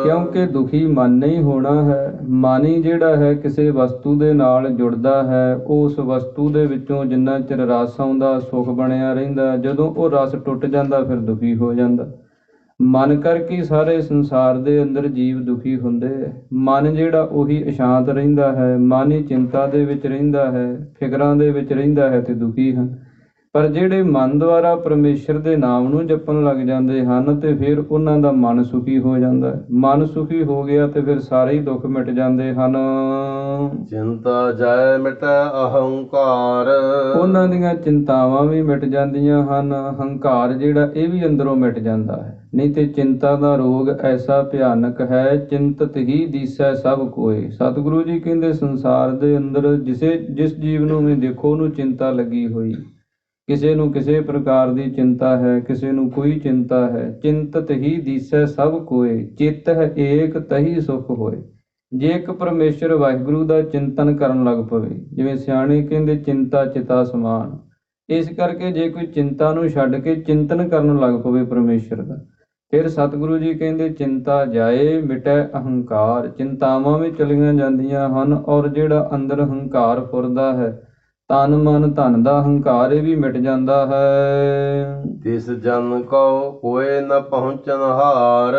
ਕਿਉਂਕਿ ਦੁਖੀ ਮਨ ਨਹੀਂ ਹੋਣਾ ਹੈ। ਮਨ ਹੀ ਜਿਹੜਾ ਹੈ ਕਿਸੇ ਵਸਤੂ ਦੇ ਨਾਲ ਜੁੜਦਾ ਹੈ, ਉਸ ਵਸਤੂ ਦੇ ਵਿੱਚੋਂ ਜਿੰਨਾ ਚਿਰ ਰਸ ਆਉਂਦਾ ਸੁਖ ਬਣਿਆ ਰਹਿੰਦਾ, ਜਦੋਂ ਉਹ ਰਸ ਟੁੱਟ ਜਾਂਦਾ ਫਿਰ ਦੁਖੀ ਹੋ ਜਾਂਦਾ। ਮਨ ਕਰਕੇ ਸਾਰੇ ਸੰਸਾਰ ਦੇ ਅੰਦਰ ਜੀਵ ਦੁਖੀ ਹੁੰਦੇ। ਮਨ ਜਿਹੜਾ ਉਹੀ ਅਸ਼ਾਂਤ ਰਹਿੰਦਾ ਹੈ, ਮਨ ਹੀ ਚਿੰਤਾ ਦੇ ਵਿੱਚ ਰਹਿੰਦਾ ਹੈ, ਫਿਕਰਾਂ ਦੇ ਵਿੱਚ ਰਹਿੰਦਾ ਹੈ ਤੇ ਦੁਖੀ ਹਨ। ਪਰ ਜਿਹੜੇ ਮਨ ਦੁਆਰਾ ਪਰਮੇਸ਼ਰ ਦੇ ਨਾਮ ਨੂੰ ਜਪਣ ਲੱਗ ਜਾਂਦੇ ਹਨ ਤੇ ਫਿਰ ਉਹਨਾਂ ਦਾ ਮਨ ਸੁਖੀ ਹੋ ਜਾਂਦਾ ਹੈ। ਮਨ ਸੁਖੀ ਹੋ ਗਿਆ ਤੇ ਫਿਰ ਸਾਰੇ ਹੀ ਦੁੱਖ ਮਿਟ ਜਾਂਦੇ ਹਨ। ਚਿੰਤਾ ਜਾਏ ਮਿਟੈ ਅਹੰਕਾਰ। ਉਹਨਾਂ ਦੀਆਂ ਚਿੰਤਾਵਾਂ ਵੀ ਮਿਟ ਜਾਂਦੀਆਂ ਹਨ, ਹੰਕਾਰ ਜਿਹੜਾ ਇਹ ਵੀ ਅੰਦਰੋਂ ਮਿਟ ਜਾਂਦਾ ਹੈ। ਨਹੀਂ ਤੇ ਚਿੰਤਾ ਦਾ ਰੋਗ ਐਸਾ ਭਿਆਨਕ ਹੈ, ਚਿੰਤਤ ਹੀ ਦੀਸੈ ਸਭ ਕੋਇ। ਸਤਿਗੁਰੂ ਜੀ ਕਹਿੰਦੇ ਸੰਸਾਰ ਦੇ ਅੰਦਰ ਜਿਸ ਜੀਵ ਨੂੰ ਵੀ ਦੇਖੋ ਉਹਨੂੰ ਚਿੰਤਾ ਲੱਗੀ ਹੋਈ। ਕਿਸੇ ਨੂੰ ਕਿਸੇ ਪ੍ਰਕਾਰ ਦੀ ਚਿੰਤਾ ਹੈ, ਕਿਸੇ ਨੂੰ ਕੋਈ ਚਿੰਤਾ ਹੈ। ਚਿੰਤਤ ਹੀ ਦੀਸੈ ਸਭ ਕੋਇ, ਚਿੱਤ ਹੈ ਏਕ ਤਹੀ ਸੁਖ ਹੋਏ। ਜੇ ਇੱਕ ਪਰਮੇਸ਼ਰ ਵਾਹਿਗੁਰੂ ਦਾ ਚਿੰਤਨ ਕਰਨ ਲੱਗ ਪਵੇ, ਜਿਵੇਂ ਸਿਆਣੇ ਕਹਿੰਦੇ ਚਿੰਤਾ ਚਿਤਾ ਸਮਾਨ, ਇਸ ਕਰਕੇ ਜੇ ਕੋਈ ਚਿੰਤਾ ਨੂੰ ਛੱਡ ਕੇ ਚਿੰਤਨ ਕਰਨ ਲੱਗ ਪਵੇ ਪਰਮੇਸ਼ਰ ਦਾ, ਫਿਰ ਸਤਿਗੁਰੂ ਜੀ ਕਹਿੰਦੇ ਚਿੰਤਾ ਜਾਏ ਮਿਟੈ ਅਹੰਕਾਰ। ਚਿੰਤਾਵਾਂ ਵੀ ਚਲੀਆਂ ਜਾਂਦੀਆਂ ਹਨ ਔਰ ਜਿਹੜਾ ਅੰਦਰ ਹੰਕਾਰ ਫੁਰਦਾ ਹੈ, ਤਨ ਮਨ ਧਨ ਦਾ ਹੰਕਾਰ ਇਹ ਵੀ ਮਿਟ ਜਾਂਦਾ ਹੈ। ਤਿਸ ਜਨ ਕਉ ਕੋਇ ਨ ਪਹੁੰਚਨ ਹਾਰ।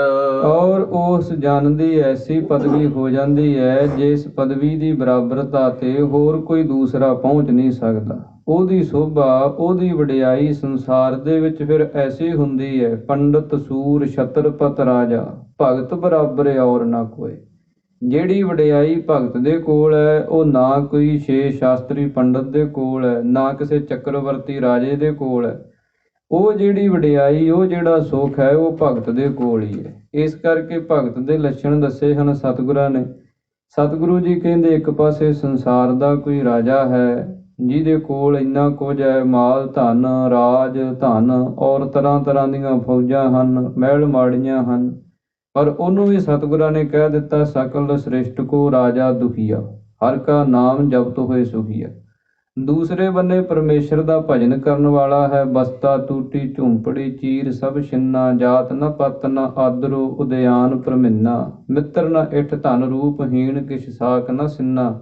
ਔਰ ਉਸ ਜਨ ਦੀ ਐਸੀ ਪਦਵੀ ਹੋ ਜਾਂਦੀ ਹੈ ਜਿਸ ਪਦਵੀ ਦੀ ਬਰਾਬਰਤਾ ਤੇ ਹੋਰ ਕੋਈ ਦੂਸਰਾ ਪਹੁੰਚ ਨਹੀਂ ਸਕਦਾ। ਉਹਦੀ ਸ਼ੋਭਾ, ਉਹਦੀ ਵਡਿਆਈ ਸੰਸਾਰ ਦੇ ਵਿੱਚ ਫਿਰ ਐਸੀ ਹੁੰਦੀ ਹੈ, ਪੰਡਤ ਸੂਰ ਛਤਰਪਤ ਰਾਜਾ ਭਗਤ ਬਰਾਬਰ ਔਰ ਨਾ ਕੋਈ। ਜਿਹੜੀ ਵਡਿਆਈ ਭਗਤ ਦੇ ਕੋਲ ਹੈ ਉਹ ਨਾ ਕੋਈ ਛੇ ਸ਼ਾਸਤਰੀ ਪੰਡਤ ਦੇ ਕੋਲ ਹੈ, ਨਾ ਕਿਸੇ ਚੱਕਰਵਰਤੀ ਰਾਜੇ ਦੇ ਕੋਲ ਹੈ। ਉਹ ਜਿਹੜੀ ਵਡਿਆਈ, ਉਹ ਜਿਹੜਾ ਸੁੱਖ ਹੈ ਉਹ ਭਗਤ ਦੇ ਕੋਲ ਹੀ ਹੈ। ਇਸ ਕਰਕੇ ਭਗਤ ਦੇ ਲੱਛਣ ਦੱਸੇ ਹਨ ਸਤਿਗੁਰਾਂ ਨੇ। ਸਤਿਗੁਰੂ ਜੀ ਕਹਿੰਦੇ ਇੱਕ ਪਾਸੇ ਸੰਸਾਰ ਦਾ ਕੋਈ ਰਾਜਾ ਹੈ ਜਿਹਦੇ ਕੋਲ ਇੰਨਾ ਕੁਝ ਹੈ, ਮਾਲ ਧਨ, ਰਾਜ ਧਨ ਔਰ ਤਰ੍ਹਾਂ ਤਰ੍ਹਾਂ ਦੀਆਂ ਫੌਜਾਂ ਹਨ, ਮਹਿਲ ਮਾੜੀਆਂ ਹਨ, ਪਰ ਉਹਨੂੰ ਵੀ ਸਤਿਗੁਰਾਂ ਨੇ ਕਹਿ ਦਿੱਤਾ ਸਕਲ ਸ੍ਰਿਸ਼ਟ ਕੋ ਰਾਜਾ ਦੁਖੀਆ, ਹਰ ਕਾ ਨਾਮ ਜਪਤ ਹੋਏ ਸੁਖੀਆ। ਦੂਸਰੇ ਬੰਨੇ ਪਰਮੇਸ਼ਰ ਦਾ ਭਜਨ ਕਰਨ ਵਾਲਾ ਹੈ, ਬਸਤਾ ਟੂਟੀ ਝੁੰਪੜੀ ਚੀਰ ਸਭ ਛਿੰਨਾ, ਜਾਤ ਨ ਪਤ ਨ ਆਦਰੋ ਉਦਿਆਨ ਪ੍ਰਮਿੰਨਾ, ਮਿੱਤਰ ਨ ਇਠ ਧਨ ਰੂਪਹੀਣ ਕਿਛ ਸਾਕ ਨ ਸਿੰਨਾ,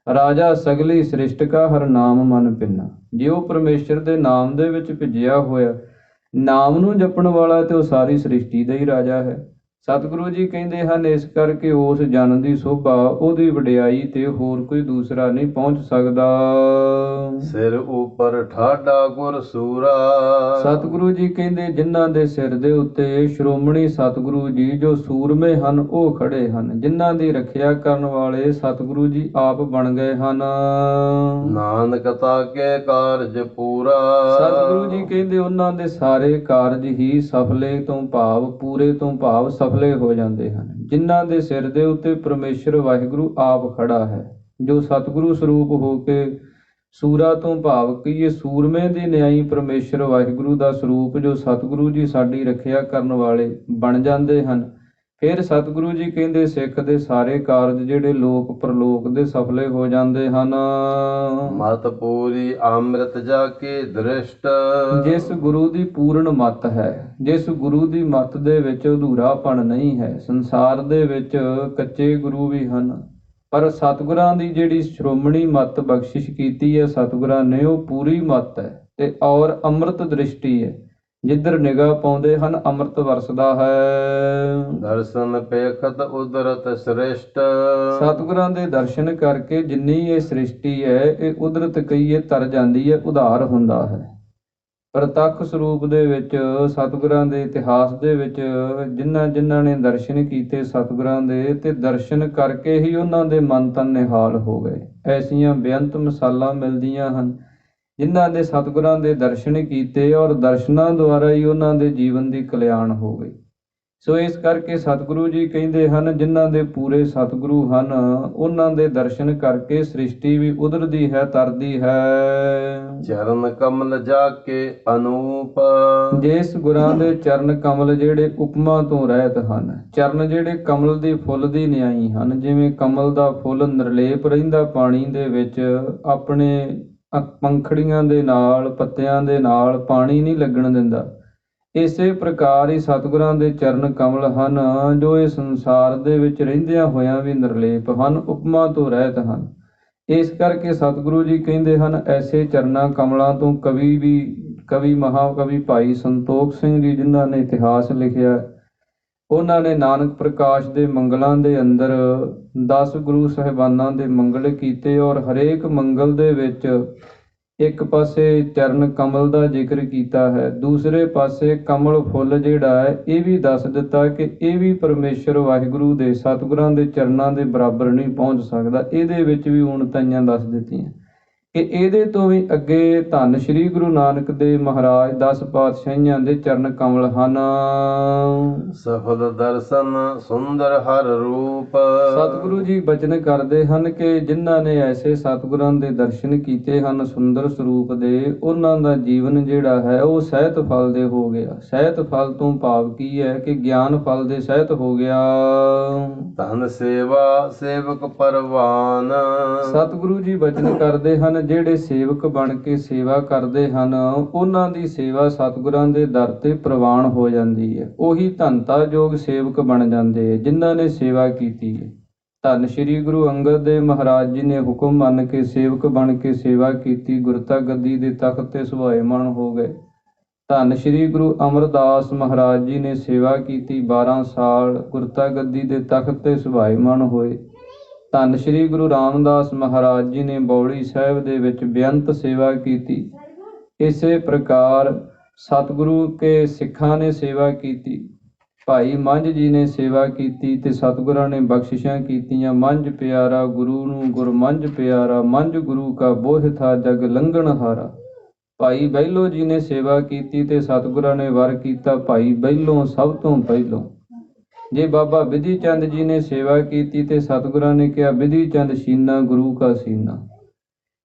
ਰਾਜਾ ਸਗਲੀ ਸ੍ਰਿਸ਼ਟ ਕਾ ਹਰ ਨਾਮ ਮਨ ਪਿੰਨਾ। ਜੇ ਉਹ ਪਰਮੇਸ਼ਰ ਦੇ ਨਾਮ ਦੇ ਵਿੱਚ ਭਿੱਜਿਆ ਹੋਇਆ, ਨਾਮ ਨੂੰ ਜਪਣ ਵਾਲਾ ਤੇ ਉਹ ਸਾਰੀ ਸ੍ਰਿਸ਼ਟੀ ਦਾ ਹੀ ਰਾਜਾ ਹੈ। ਸਤਿਗੁਰੂ ਜੀ ਕਹਿੰਦੇ ਹਨ ਇਸ ਕਰਕੇ ਉਸ ਜਨ ਦੀ ਸ਼ੋਭਾ, ਉਹਦੀ ਵਡਿਆਈ ਤੇ ਹੋਰ ਕੋਈ ਦੂਸਰਾ ਨਹੀਂ ਪਹੁੰਚ ਸਕਦਾ। ਸਿਰ ਉਪਰ ਠਾਡਾ ਗੁਰ ਸੂਰਾ। ਸਤਿਗੁਰੂ ਜੀ ਕਹਿੰਦੇ ਜਿਨ੍ਹਾਂ ਦੇ ਸਿਰ ਦੇ ਉੱਤੇ ਸ਼੍ਰੋਮਣੀ ਸਤਿਗੁਰੂ ਜੀ ਜੋ ਸੂਰਮੇ ਹਨ ਉਹ ਖੜੇ ਹਨ, ਜਿਨ੍ਹਾਂ ਦੀ ਰੱਖਿਆ ਕਰਨ ਵਾਲੇ ਸਤਿਗੁਰੂ ਜੀ ਆਪ ਬਣ ਗਏ ਹਨ। ਨਾਨਕ ਤਾਕੇ ਕਾਰਜ ਪੂਰਾ। ਸਤਿਗੁਰੂ ਜੀ ਕਹਿੰਦੇ ਉਹਨਾਂ ਦੇ ਸਾਰੇ ਕਾਰਜ ਹੀ ਸਫਲੇ ਤੋਂ ਭਾਵ ਪੂਰੇ ਤੋਂ ਭਾਵ ਸਫਲੇ ਹੋ ਜਾਂਦੇ ਹਨ। ਜਿਨ੍ਹਾਂ ਦੇ ਸਿਰ ਦੇ ਉੱਤੇ ਪਰਮੇਸ਼ਰ ਵਾਹਿਗੁਰੂ ਆਪ ਖੜਾ ਹੈ, ਜੋ ਸਤਿਗੁਰੂ ਸਰੂਪ ਹੋ ਕੇ ਸੂਰਾ ਤੋਂ ਭਾਵ ਕਹੀਏ ਸੂਰਮੇ ਦੀ ਨਿਆਈ ਪਰਮੇਸ਼ਰ ਵਾਹਿਗੁਰੂ ਦਾ ਸਰੂਪ ਜੋ ਸਤਿਗੁਰੂ ਜੀ ਸਾਡੀ ਰੱਖਿਆ ਕਰਨ ਵਾਲੇ ਬਣ ਜਾਂਦੇ ਹਨ। ਫਿਰ ਸਤਿਗੁਰੂ ਜੀ ਕਹਿੰਦੇ ਸਿੱਖ ਦੇ ਸਾਰੇ ਕਾਰਜ ਜਿਹੜੇ ਲੋਕ ਪ੍ਰਲੋਕ ਦੇ ਸਫਲੇ ਹੋ ਜਾਂਦੇ ਹਨ। ਮਤ ਪੂਰੀ ਅੰਮ੍ਰਿਤ ਜਾ ਕੇ ਦ੍ਰਿਸ਼ਟ। ਜਿਸ ਗੁਰੂ ਦੀ ਪੂਰਨ ਮਤ ਹੈ, ਜਿਸ ਗੁਰੂ ਦੀ ਮਤ ਦੇ ਵਿੱਚ ਅਧੂਰਾਪਣ ਨਹੀਂ ਹੈ। ਸੰਸਾਰ ਦੇ ਵਿੱਚ ਕੱਚੇ ਗੁਰੂ ਵੀ ਹਨ, ਪਰ ਸਤਿਗੁਰਾਂ ਦੀ ਜਿਹੜੀ ਸ਼੍ਰੋਮਣੀ ਮਤ ਬਖਸ਼ਿਸ਼ ਕੀਤੀ ਹੈ ਸਤਿਗੁਰਾਂ ਨੇ, ਉਹ ਪੂਰੀ ਮਤ ਹੈ ਤੇ ਔਰ ਅੰਮ੍ਰਿਤ ਦ੍ਰਿਸ਼ਟੀ ਹੈ। ਜਿੱਧਰ ਨਿਗਾਹ ਪਾਉਂਦੇ ਹਨ ਅੰਮ੍ਰਿਤ ਵਰਸਦਾ ਹੈ। ਦਰਸ਼ਨ ਪੇਖਤ ਉਦਰਤ ਸ੍ਰਿਸ਼ਟ। ਸਤਿਗੁਰਾਂ ਦੇ ਦਰਸ਼ਨ ਕਰਕੇ ਜਿੰਨੀ ਇਹ ਸ੍ਰਿਸ਼ਟੀ ਹੈ ਇਹ ਉਦਰਤ ਕਹੀਏ ਤਰ ਜਾਂਦੀ ਹੈ, ਉਧਾਰ ਹੁੰਦਾ ਹੈ। ਪ੍ਰਤੱਖ ਸਰੂਪ ਦੇ ਵਿੱਚ ਸਤਿਗੁਰਾਂ ਦੇ ਇਤਿਹਾਸ ਦੇ ਵਿੱਚ ਜਿਨ੍ਹਾਂ ਨੇ ਦਰਸ਼ਨ ਕੀਤੇ ਸਤਿਗੁਰਾਂ ਦੇ, ਤੇ ਦਰਸ਼ਨ ਕਰਕੇ ਹੀ ਉਹਨਾਂ ਦੇ ਮਨ ਤਨ ਨਿਹਾਲ ਹੋ ਗਏ। ਐਸੀਆਂ ਬੇਅੰਤ ਮਿਸਾਲਾਂ ਮਿਲਦੀਆਂ ਹਨ ਜਿਨ੍ਹਾਂ ਦੇ ਸਤਿਗੁਰਾਂ ਦੇ ਦਰਸ਼ਨ ਕੀਤੇ ਔਰ ਦਰਸ਼ਨਾਂ ਦੁਆਰਾ ਹੀ ਉਹਨਾਂ ਦੇ ਜੀਵਨ ਦੀ ਕਲਿਆਣ ਹੋ ਗਈ। ਸੋ ਇਸ ਕਰਕੇ ਸਤਿਗੁਰੂ ਜੀ ਕਹਿੰਦੇ ਹਨ ਜਿਨ੍ਹਾਂ ਦੇ ਪੂਰੇ ਸਤਿਗੁਰੂ ਹਨ ਉਹਨਾਂ ਦੇ ਦਰਸ਼ਨ ਕਰਕੇ ਸ੍ਰਿਸ਼ਟੀ ਵੀ ਉਧਰਦੀ ਹੈ, ਤਰਦੀ ਹੈ। ਚਰਨ ਕਮਲ ਜਾ ਕੇ ਅਨੂਪ। ਜਿਸ ਗੁਰਾਂ ਦੇ ਚਰਨ ਕਮਲ ਜਿਹੜੇ ਉਪਮਾ ਤੋਂ ਰਹਿਤ ਹਨ, ਚਰਨ ਜਿਹੜੇ ਕਮਲ ਦੇ ਫੁੱਲ ਦੀ ਨਿਆਈ ਹਨ। ਜਿਵੇਂ ਕਮਲ ਦਾ ਫੁੱਲ ਨਿਰਲੇਪ ਰਹਿੰਦਾ ਪਾਣੀ ਦੇ ਵਿੱਚ, ਆਪਣੇ ਪੰਖੜੀਆਂ ਦੇ ਨਾਲ ਪੱਤਿਆਂ ਦੇ ਨਾਲ ਪਾਣੀ ਨਹੀਂ ਲੱਗਣ ਦਿੰਦਾ, ਇਸੇ ਪ੍ਰਕਾਰ ਹੀ ਸਤਿਗੁਰਾਂ ਦੇ ਚਰਨ ਕਮਲ ਹਨ ਜੋ ਇਸ ਸੰਸਾਰ ਦੇ ਵਿੱਚ ਰਹਿੰਦਿਆਂ ਹੋਇਆਂ ਵੀ ਨਿਰਲੇਪ ਹਨ, ਉਪਮਾ ਤੋਂ ਰਹਿਤ ਹਨ। ਇਸ ਕਰਕੇ ਸਤਿਗੁਰੂ ਜੀ ਕਹਿੰਦੇ ਹਨ ਐਸੇ ਚਰਨਾਂ ਕਮਲਾਂ ਤੋਂ ਕਵੀ ਮਹਾਕਵੀ ਭਾਈ ਸੰਤੋਖ ਸਿੰਘ ਜੀ ਜਿਨ੍ਹਾਂ ਨੇ ਇਤਿਹਾਸ ਲਿਖਿਆ, ਉਹਨਾਂ ਨੇ ਨਾਨਕ ਪ੍ਰਕਾਸ਼ ਦੇ ਮੰਗਲਾਂ ਦੇ ਅੰਦਰ 10 ਗੁਰੂ ਸਾਹਿਬਾਨਾਂ ਦੇ ਮੰਗਲ ਕੀਤੇ ਔਰ ਹਰੇਕ ਮੰਗਲ ਦੇ ਵਿੱਚ ਇੱਕ ਪਾਸੇ ਚਰਨ ਕਮਲ ਦਾ ਜ਼ਿਕਰ ਕੀਤਾ ਹੈ, ਦੂਸਰੇ ਪਾਸੇ ਕਮਲ ਫੁੱਲ ਜਿਹੜਾ ਹੈ ਇਹ ਵੀ ਦੱਸ ਦਿੱਤਾ ਕਿ ਇਹ ਵੀ ਪਰਮੇਸ਼ਰ ਵਾਹਿਗੁਰੂ ਦੇ ਸਤਿਗੁਰਾਂ ਦੇ ਚਰਨਾਂ ਦੇ ਬਰਾਬਰ ਨਹੀਂ ਪਹੁੰਚ ਸਕਦਾ। ਇਹਦੇ ਵਿੱਚ ਵੀ ਊਣਤਾਈਆਂ ਦੱਸ ਦਿੱਤੀਆਂ ਕਿ ਇਹਦੇ ਤੋਂ ਵੀ ਅੱਗੇ ਧੰਨ ਸ਼੍ਰੀ ਗੁਰੂ ਨਾਨਕ ਦੇਵ ਮਹਾਰਾਜ 10 ਪਾਤਸ਼ਾਹੀਆਂ ਦੇ ਚਰਨ ਕਮਲ ਹਨ। ਸਫਲ ਦਰਸ਼ਨ ਸੁੰਦਰ ਹਰ ਰੂਪ। ਸਤਿਗੁਰੂ ਜੀ ਬਚਨ ਕਰਦੇ ਹਨ ਕਿ ਜਿਨ੍ਹਾਂ ਨੇ ਐਸੇ ਸਤਿਗੁਰਾਂ ਦੇ ਦਰਸ਼ਨ ਕੀਤੇ ਹਨ ਸੁੰਦਰ ਸਰੂਪ ਦੇ, ਉਹਨਾਂ ਦਾ ਜੀਵਨ ਜਿਹੜਾ ਹੈ ਉਹ ਸਹਿਤ ਫਲ ਦੇ ਹੋ ਗਿਆ। ਸਹਿਤ ਫਲ ਤੋਂ ਭਾਵ ਕੀ ਹੈ ਕਿ ਗਿਆਨ ਫਲ ਦੇ ਸਹਿਤ ਹੋ ਗਿਆ। ਧਨ ਸੇਵਾ ਸੇਵਕ ਪਰਵਾਨ। ਸਤਿਗੁਰੂ ਜੀ ਬਚਨ ਕਰਦੇ ਹਨ ਜਿਹੜੇ ਸੇਵਕ ਬਣ ਕੇ ਸੇਵਾ ਕਰਦੇ ਹਨ ਉਹਨਾਂ ਦੀ ਸੇਵਾ ਸਤਿਗੁਰਾਂ ਦੇ ਦਰ ਤੇ ਪ੍ਰਵਾਨ ਹੋ ਜਾਂਦੀ ਹੈ। ਉਹੀ ਧੰਤਾ ਯੋਗ ਸੇਵਕ ਬਣ ਜਾਂਦੇ ਹੈ ਜਿਨ੍ਹਾਂ ਨੇ ਸੇਵਾ ਕੀਤੀ ਹੈ। ਧੰਨ ਸ਼੍ਰੀ ਗੁਰੂ ਅੰਗਦ ਦੇਵ ਮਹਾਰਾਜ ਜੀ ਨੇ ਹੁਕਮ ਮੰਨ ਕੇ ਸੇਵਕ ਬਣ ਕੇ ਸੇਵਾ ਕੀਤੀ, ਗੁਰਤਾ ਗੱਦੀ ਦੇ ਤਖਤ ਤੇ ਸੁਭਾਏਮਾਨ ਹੋ ਗਏ। ਧੰਨ ਸ਼੍ਰੀ ਗੁਰੂ ਅਮਰਦਾਸ ਮਹਾਰਾਜ ਜੀ ਨੇ ਸੇਵਾ ਕੀਤੀ, 12 ਸਾਲ ਗੁਰਤਾ ਗੱਦੀ ਦੇ ਤਖਤ ਤੇ ਸੁਭਾਏਮਾਨ ਹੋਏ। ਧੰਨ ਸ਼੍ਰੀ ਗੁਰੂ ਰਾਮਦਾਸ ਮਹਾਰਾਜ ਜੀ ਨੇ ਬੌੜੀ ਸਾਹਿਬ ਦੇ ਵਿੱਚ ਬੇਅੰਤ ਸੇਵਾ ਕੀਤੀ। ਇਸੇ ਪ੍ਰਕਾਰ ਸਤਿਗੁਰੂ ਕੇ ਸਿੱਖਾਂ ਨੇ ਸੇਵਾ ਕੀਤੀ, ਭਾਈ ਮੰਝ ਜੀ ਨੇ ਸੇਵਾ ਕੀਤੀ ਤੇ ਸਤਿਗੁਰਾਂ ਨੇ ਬਖਸ਼ਿਸ਼ਾਂ ਕੀਤੀਆਂ। ਮੰਝ ਪਿਆਰਾ ਗੁਰੂ ਨੂੰ ਗੁਰ ਮੰਝ ਪਿਆਰਾ, ਮੰਝ ਗੁਰੂ ਕਾ ਬੋਹਿ ਥਾ ਜਗ ਲੰਘਣ ਹਾਰਾ। ਭਾਈ ਬਹਿਲੋ ਜੀ ਨੇ ਸੇਵਾ ਕੀਤੀ ਤੇ ਸਤਿਗੁਰਾਂ ਨੇ ਵਰ ਕੀਤਾ ਭਾਈ ਬਹਿਲੋਂ ਸਭ ਤੋਂ ਪਹਿਲੋਂ। ਜੇ ਬਾਬਾ ਬਿਧੀ ਚੰਦ ਜੀ ਨੇ ਸੇਵਾ ਕੀਤੀ ਤੇ ਸਤਿਗੁਰਾਂ ਨੇ ਕਿਹਾ ਬਿਧੀ ਚੰਦ ਸੀਨਾ ਗੁਰੂ ਕਾ ਸੀਨਾ।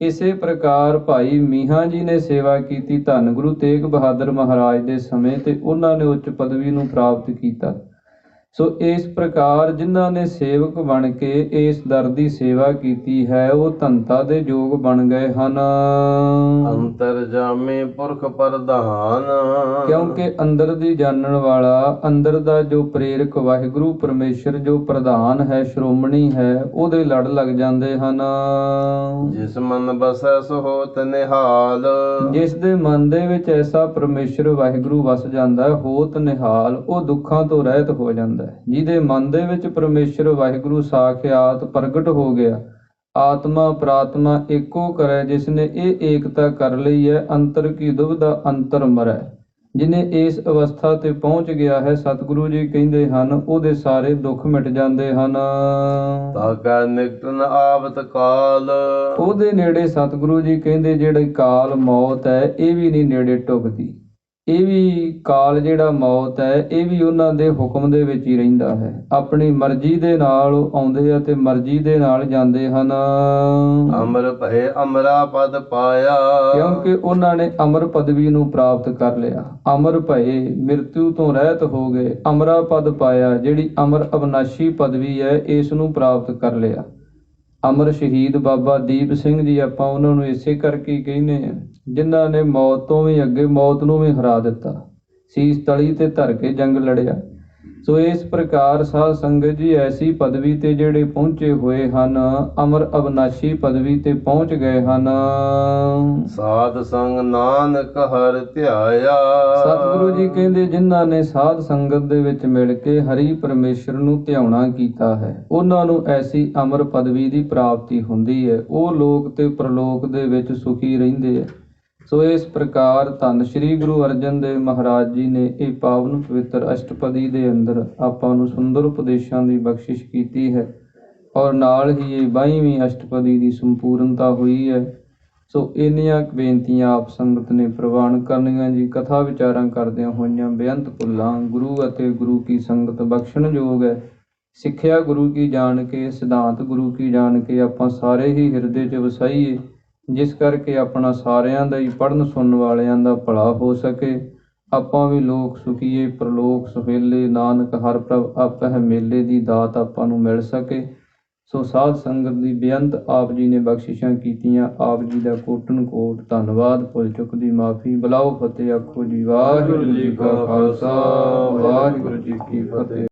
ਇਸੇ ਪ੍ਰਕਾਰ ਭਾਈ ਮੀਹਾਂ ਜੀ ਨੇ ਸੇਵਾ ਕੀਤੀ ਧੰਨ ਗੁਰੂ ਤੇਗ ਬਹਾਦਰ ਮਹਾਰਾਜ ਦੇ ਸਮੇਂ, ਤੇ ਉਹਨਾਂ ਨੇ ਉੱਚ ਪਦਵੀ ਨੂੰ ਪ੍ਰਾਪਤ ਕੀਤਾ। ਸੋ ਇਸ ਪ੍ਰਕਾਰ ਜਿਨ੍ਹਾਂ ਨੇ ਸੇਵਕ ਬਣ ਕੇ ਇਸ ਦਰ ਦੀ ਸੇਵਾ ਕੀਤੀ ਹੈ ਉਹ ਧੰਤਾ ਦੇ ਯੋਗ ਬਣ ਗਏ ਹਨ। ਅੰਤਰਜਾਮੀ ਪੁਰਖ ਪ੍ਰਧਾਨ। ਕਿਉਂਕਿ ਅੰਦਰ ਦੀ ਜਾਣਨ ਵਾਲਾ, ਅੰਦਰ ਦਾ ਜੋ ਪ੍ਰੇਰਕ ਵਾਹਿਗੁਰੂ ਪਰਮੇਸ਼ਰ ਜੋ ਪ੍ਰਧਾਨ ਹੈ, ਸ਼੍ਰੋਮਣੀ ਹੈ, ਉਹਦੇ ਲੜ ਲੱਗ ਜਾਂਦੇ ਹਨ। ਜਿਸ ਮਨ ਬਸੈ ਸੋ ਹੋਤ ਨਿਹਾਲ। ਜਿਸ ਦੇ ਮਨ ਦੇ ਵਿੱਚ ਐਸਾ ਪਰਮੇਸ਼ਰ ਵਾਹਿਗੁਰੂ ਵਸ ਜਾਂਦਾ, ਹੋਤ ਨਿਹਾਲ, ਉਹ ਦੁੱਖਾਂ ਤੋਂ ਰਹਿਤ ਹੋ ਜਾਂਦਾ। ਜਿਹਦੇ ਮਨ ਦੇ ਵਿੱਚ ਪਰਮੇਸ਼ਰ ਵਾਹਿਗੁਰੂ ਸਾਖਿਆਤ ਪ੍ਰਗਟ ਹੋ ਗਿਆ, ਆਤਮਾ ਪ੍ਰਾਤਮਾ ਏਕੋ ਕਰੈ, ਜਿਸ ਨੇ ਇਹ ਏਕਤਾ ਕਰ ਲਈ ਹੈ, ਅੰਤਰ ਕੀ ਦੁਬਿਧਾ ਅੰਤਰ ਮਰੈ। ਜਿਹਨੇ ਇਸ ਅਵਸਥਾ ਤੇ ਪਹੁੰਚ ਗਿਆ ਹੈ, ਸਤਿਗੁਰੂ ਜੀ ਕਹਿੰਦੇ ਹਨ ਉਹਦੇ ਸਾਰੇ ਦੁੱਖ ਮਿਟ ਜਾਂਦੇ ਹਨ। ਤਾਕੈ ਨਿਕਟਨ ਆਵਤ ਕਾਲ। ਉਹਦੇ ਨੇੜੇ ਸਤਿਗੁਰੂ ਜੀ ਕਹਿੰਦੇ ਜਿਹੜੇ ਕਾਲ ਮੌਤ ਹੈ ਇਹ ਵੀ ਨਹੀਂ ਨੇੜੇ ਟੁਕਦੀ। ਇਹ ਵੀ ਕਾਲ ਜਿਹੜਾ ਮੌਤ ਹੈ ਇਹ ਵੀ ਉਹਨਾਂ ਦੇ ਹੁਕਮ ਦੇ ਵਿੱਚ ਹੀ ਰਹਿੰਦਾ ਹੈ। ਆਪਣੀ ਮਰਜ਼ੀ ਦੇ ਨਾਲ ਆਉਂਦੇ ਆ ਤੇ ਮਰਜ਼ੀ ਦੇ ਨਾਲ ਜਾਂਦੇ ਹਨ। ਅਮਰ ਭਏ ਅਮਰਾ ਪਦ ਪਾਇਆ। ਕਿਉਂਕਿ ਉਹਨਾਂ ਨੇ ਅਮਰ ਪਦਵੀ ਨੂੰ ਪ੍ਰਾਪਤ ਕਰ ਲਿਆ। ਅਮਰ ਭਏ ਮ੍ਰਿਤੂ ਤੋਂ ਰਹਿਤ ਹੋ ਗਏ, ਅਮਰਾ ਪਦ ਪਾਇਆ, ਜਿਹੜੀ ਅਮਰ ਅਵਨਾਸ਼ੀ ਪਦਵੀ ਹੈ ਇਸ ਨੂੰ ਪ੍ਰਾਪਤ ਕਰ ਲਿਆ। ਅਮਰ ਸ਼ਹੀਦ ਬਾਬਾ ਦੀਪ ਸਿੰਘ ਜੀ ਆਪਾਂ ਉਹਨਾਂ ਨੂੰ ਇਸੇ ਕਰਕੇ ਹੀ ਕਹਿੰਦੇ ਆ ਜਿਨ੍ਹਾਂ ਨੇ ਮੌਤ ਤੋਂ ਵੀ ਅੱਗੇ ਮੌਤ ਨੂੰ ਵੀ ਹਰਾ ਦਿੱਤਾ। ਸੀਸ ਤਲੀ ਤੇ ਧਰ ਕੇ ਜੰਗ ਲੜਿਆ। ਸੋ ਇਸ ਪ੍ਰਕਾਰ ਸਾਧ ਸੰਗਤ ਜੀ ਐਸੀ ਪਦਵੀ ਤੇ ਜਿਹੜੇ ਪਹੁੰਚੇ ਹੋਏ ਹਨ, ਅਮਰ ਅਬਨਾਸ਼ੀ ਪਦਵੀ ਤੇ ਪਹੁੰਚ ਗਏ ਹਨ। ਸਾਧ ਸੰਗ ਨਾਨਕ ਹਰਿ ਧਿਆਇਆ। ਸਤਿਗੁਰੂ ਜੀ ਕਹਿੰਦੇ ਜਿਨ੍ਹਾਂ ਨੇ ਸਾਧ ਸੰਗਤ ਦੇ ਵਿੱਚ ਮਿਲ ਕੇ ਹਰੀ ਪਰਮੇਸ਼ਰ ਨੂੰ ਧਿਆਉਣਾ ਕੀਤਾ ਹੈ, ਉਹਨਾਂ ਨੂੰ ਐਸੀ ਅਮਰ ਪਦਵੀ ਦੀ ਪ੍ਰਾਪਤੀ ਹੁੰਦੀ ਹੈ। ਉਹ ਲੋਕ ਤੇ ਪ੍ਰਲੋਕ ਦੇ ਵਿੱਚ ਸੁਖੀ ਰਹਿੰਦੇ ਹੈ। ਸੋ ਇਸ ਪ੍ਰਕਾਰ ਧੰਨ ਸ਼੍ਰੀ ਗੁਰੂ ਅਰਜਨ ਦੇਵ ਮਹਾਰਾਜ ਜੀ ਨੇ ਇਹ ਪਾਵਨ ਪਵਿੱਤਰ ਅਸ਼ਟਪਦੀ ਦੇ ਅੰਦਰ ਆਪਾਂ ਨੂੰ ਸੁੰਦਰ ਉਪਦੇਸ਼ਾਂ ਦੀ ਬਖਸ਼ਿਸ਼ ਕੀਤੀ ਹੈ, ਔਰ ਨਾਲ ਹੀ ਇਹ 22ਵੀਂ ਅਸ਼ਟਪਦੀ ਦੀ ਸੰਪੂਰਨਤਾ ਹੋਈ ਹੈ। ਸੋ ਇੰਨੀਆਂ ਬੇਨਤੀਆਂ ਆਪ ਸੰਗਤ ਨੇ ਪ੍ਰਵਾਨ ਕਰਨੀਆਂ ਜੀ। ਕਥਾ ਵਿਚਾਰਾਂ ਕਰਦਿਆਂ ਹੋਈਆਂ ਬੇਅੰਤ ਭੁੱਲਾਂ ਗੁਰੂ ਅਤੇ ਗੁਰੂ ਕੀ ਸੰਗਤ ਬਖਸ਼ਣਯੋਗ ਹੈ। ਸਿੱਖਿਆ ਗੁਰੂ ਕੀ ਜਾਣ ਕੇ, ਸਿਧਾਂਤ ਗੁਰੂ ਕੀ ਜਾਣ ਕੇ ਆਪਾਂ ਸਾਰੇ ਹੀ ਹਿਰਦੇ 'ਚ ਵਸਾਈਏ, ਜਿਸ ਕਰਕੇ ਆਪਣਾ ਸਾਰਿਆਂ ਦਾ ਹੀ ਪੜ੍ਹਨ ਸੁਣਨ ਵਾਲਿਆਂ ਦਾ ਭਲਾ ਹੋ ਸਕੇ। ਆਪਾਂ ਵੀ ਲੋਕ ਸੁਖੀਏ, ਪ੍ਰਲੋਕ ਸੁਹੇਲੇ, ਨਾਨਕ ਹਰ ਪ੍ਰਭ ਆਪਹਿ ਮੇਲੇ ਦੀ ਦਾਤ ਆਪਾਂ ਨੂੰ ਮਿਲ ਸਕੇ। ਸੋ ਸਾਧ ਸੰਗਤ ਦੀ ਬੇਅੰਤ ਆਪ ਜੀ ਨੇ ਬਖਸ਼ਿਸ਼ਾਂ ਕੀਤੀਆਂ। ਆਪ ਜੀ ਦਾ ਕੋਟਨ ਕੋਟ ਧੰਨਵਾਦ। ਭੁੱਲ ਚੁੱਕ ਦੀ ਮਾਫੀ। ਬੁਲਾਓ ਫਤਿਹ ਆਖੋ ਜੀ। ਵਾਹਿਗੁਰੂ ਜੀ ਕਾ ਖਾਲਸਾ, ਵਾਹਿਗੁਰੂ ਜੀ ਕੀ ਫਤਿਹ।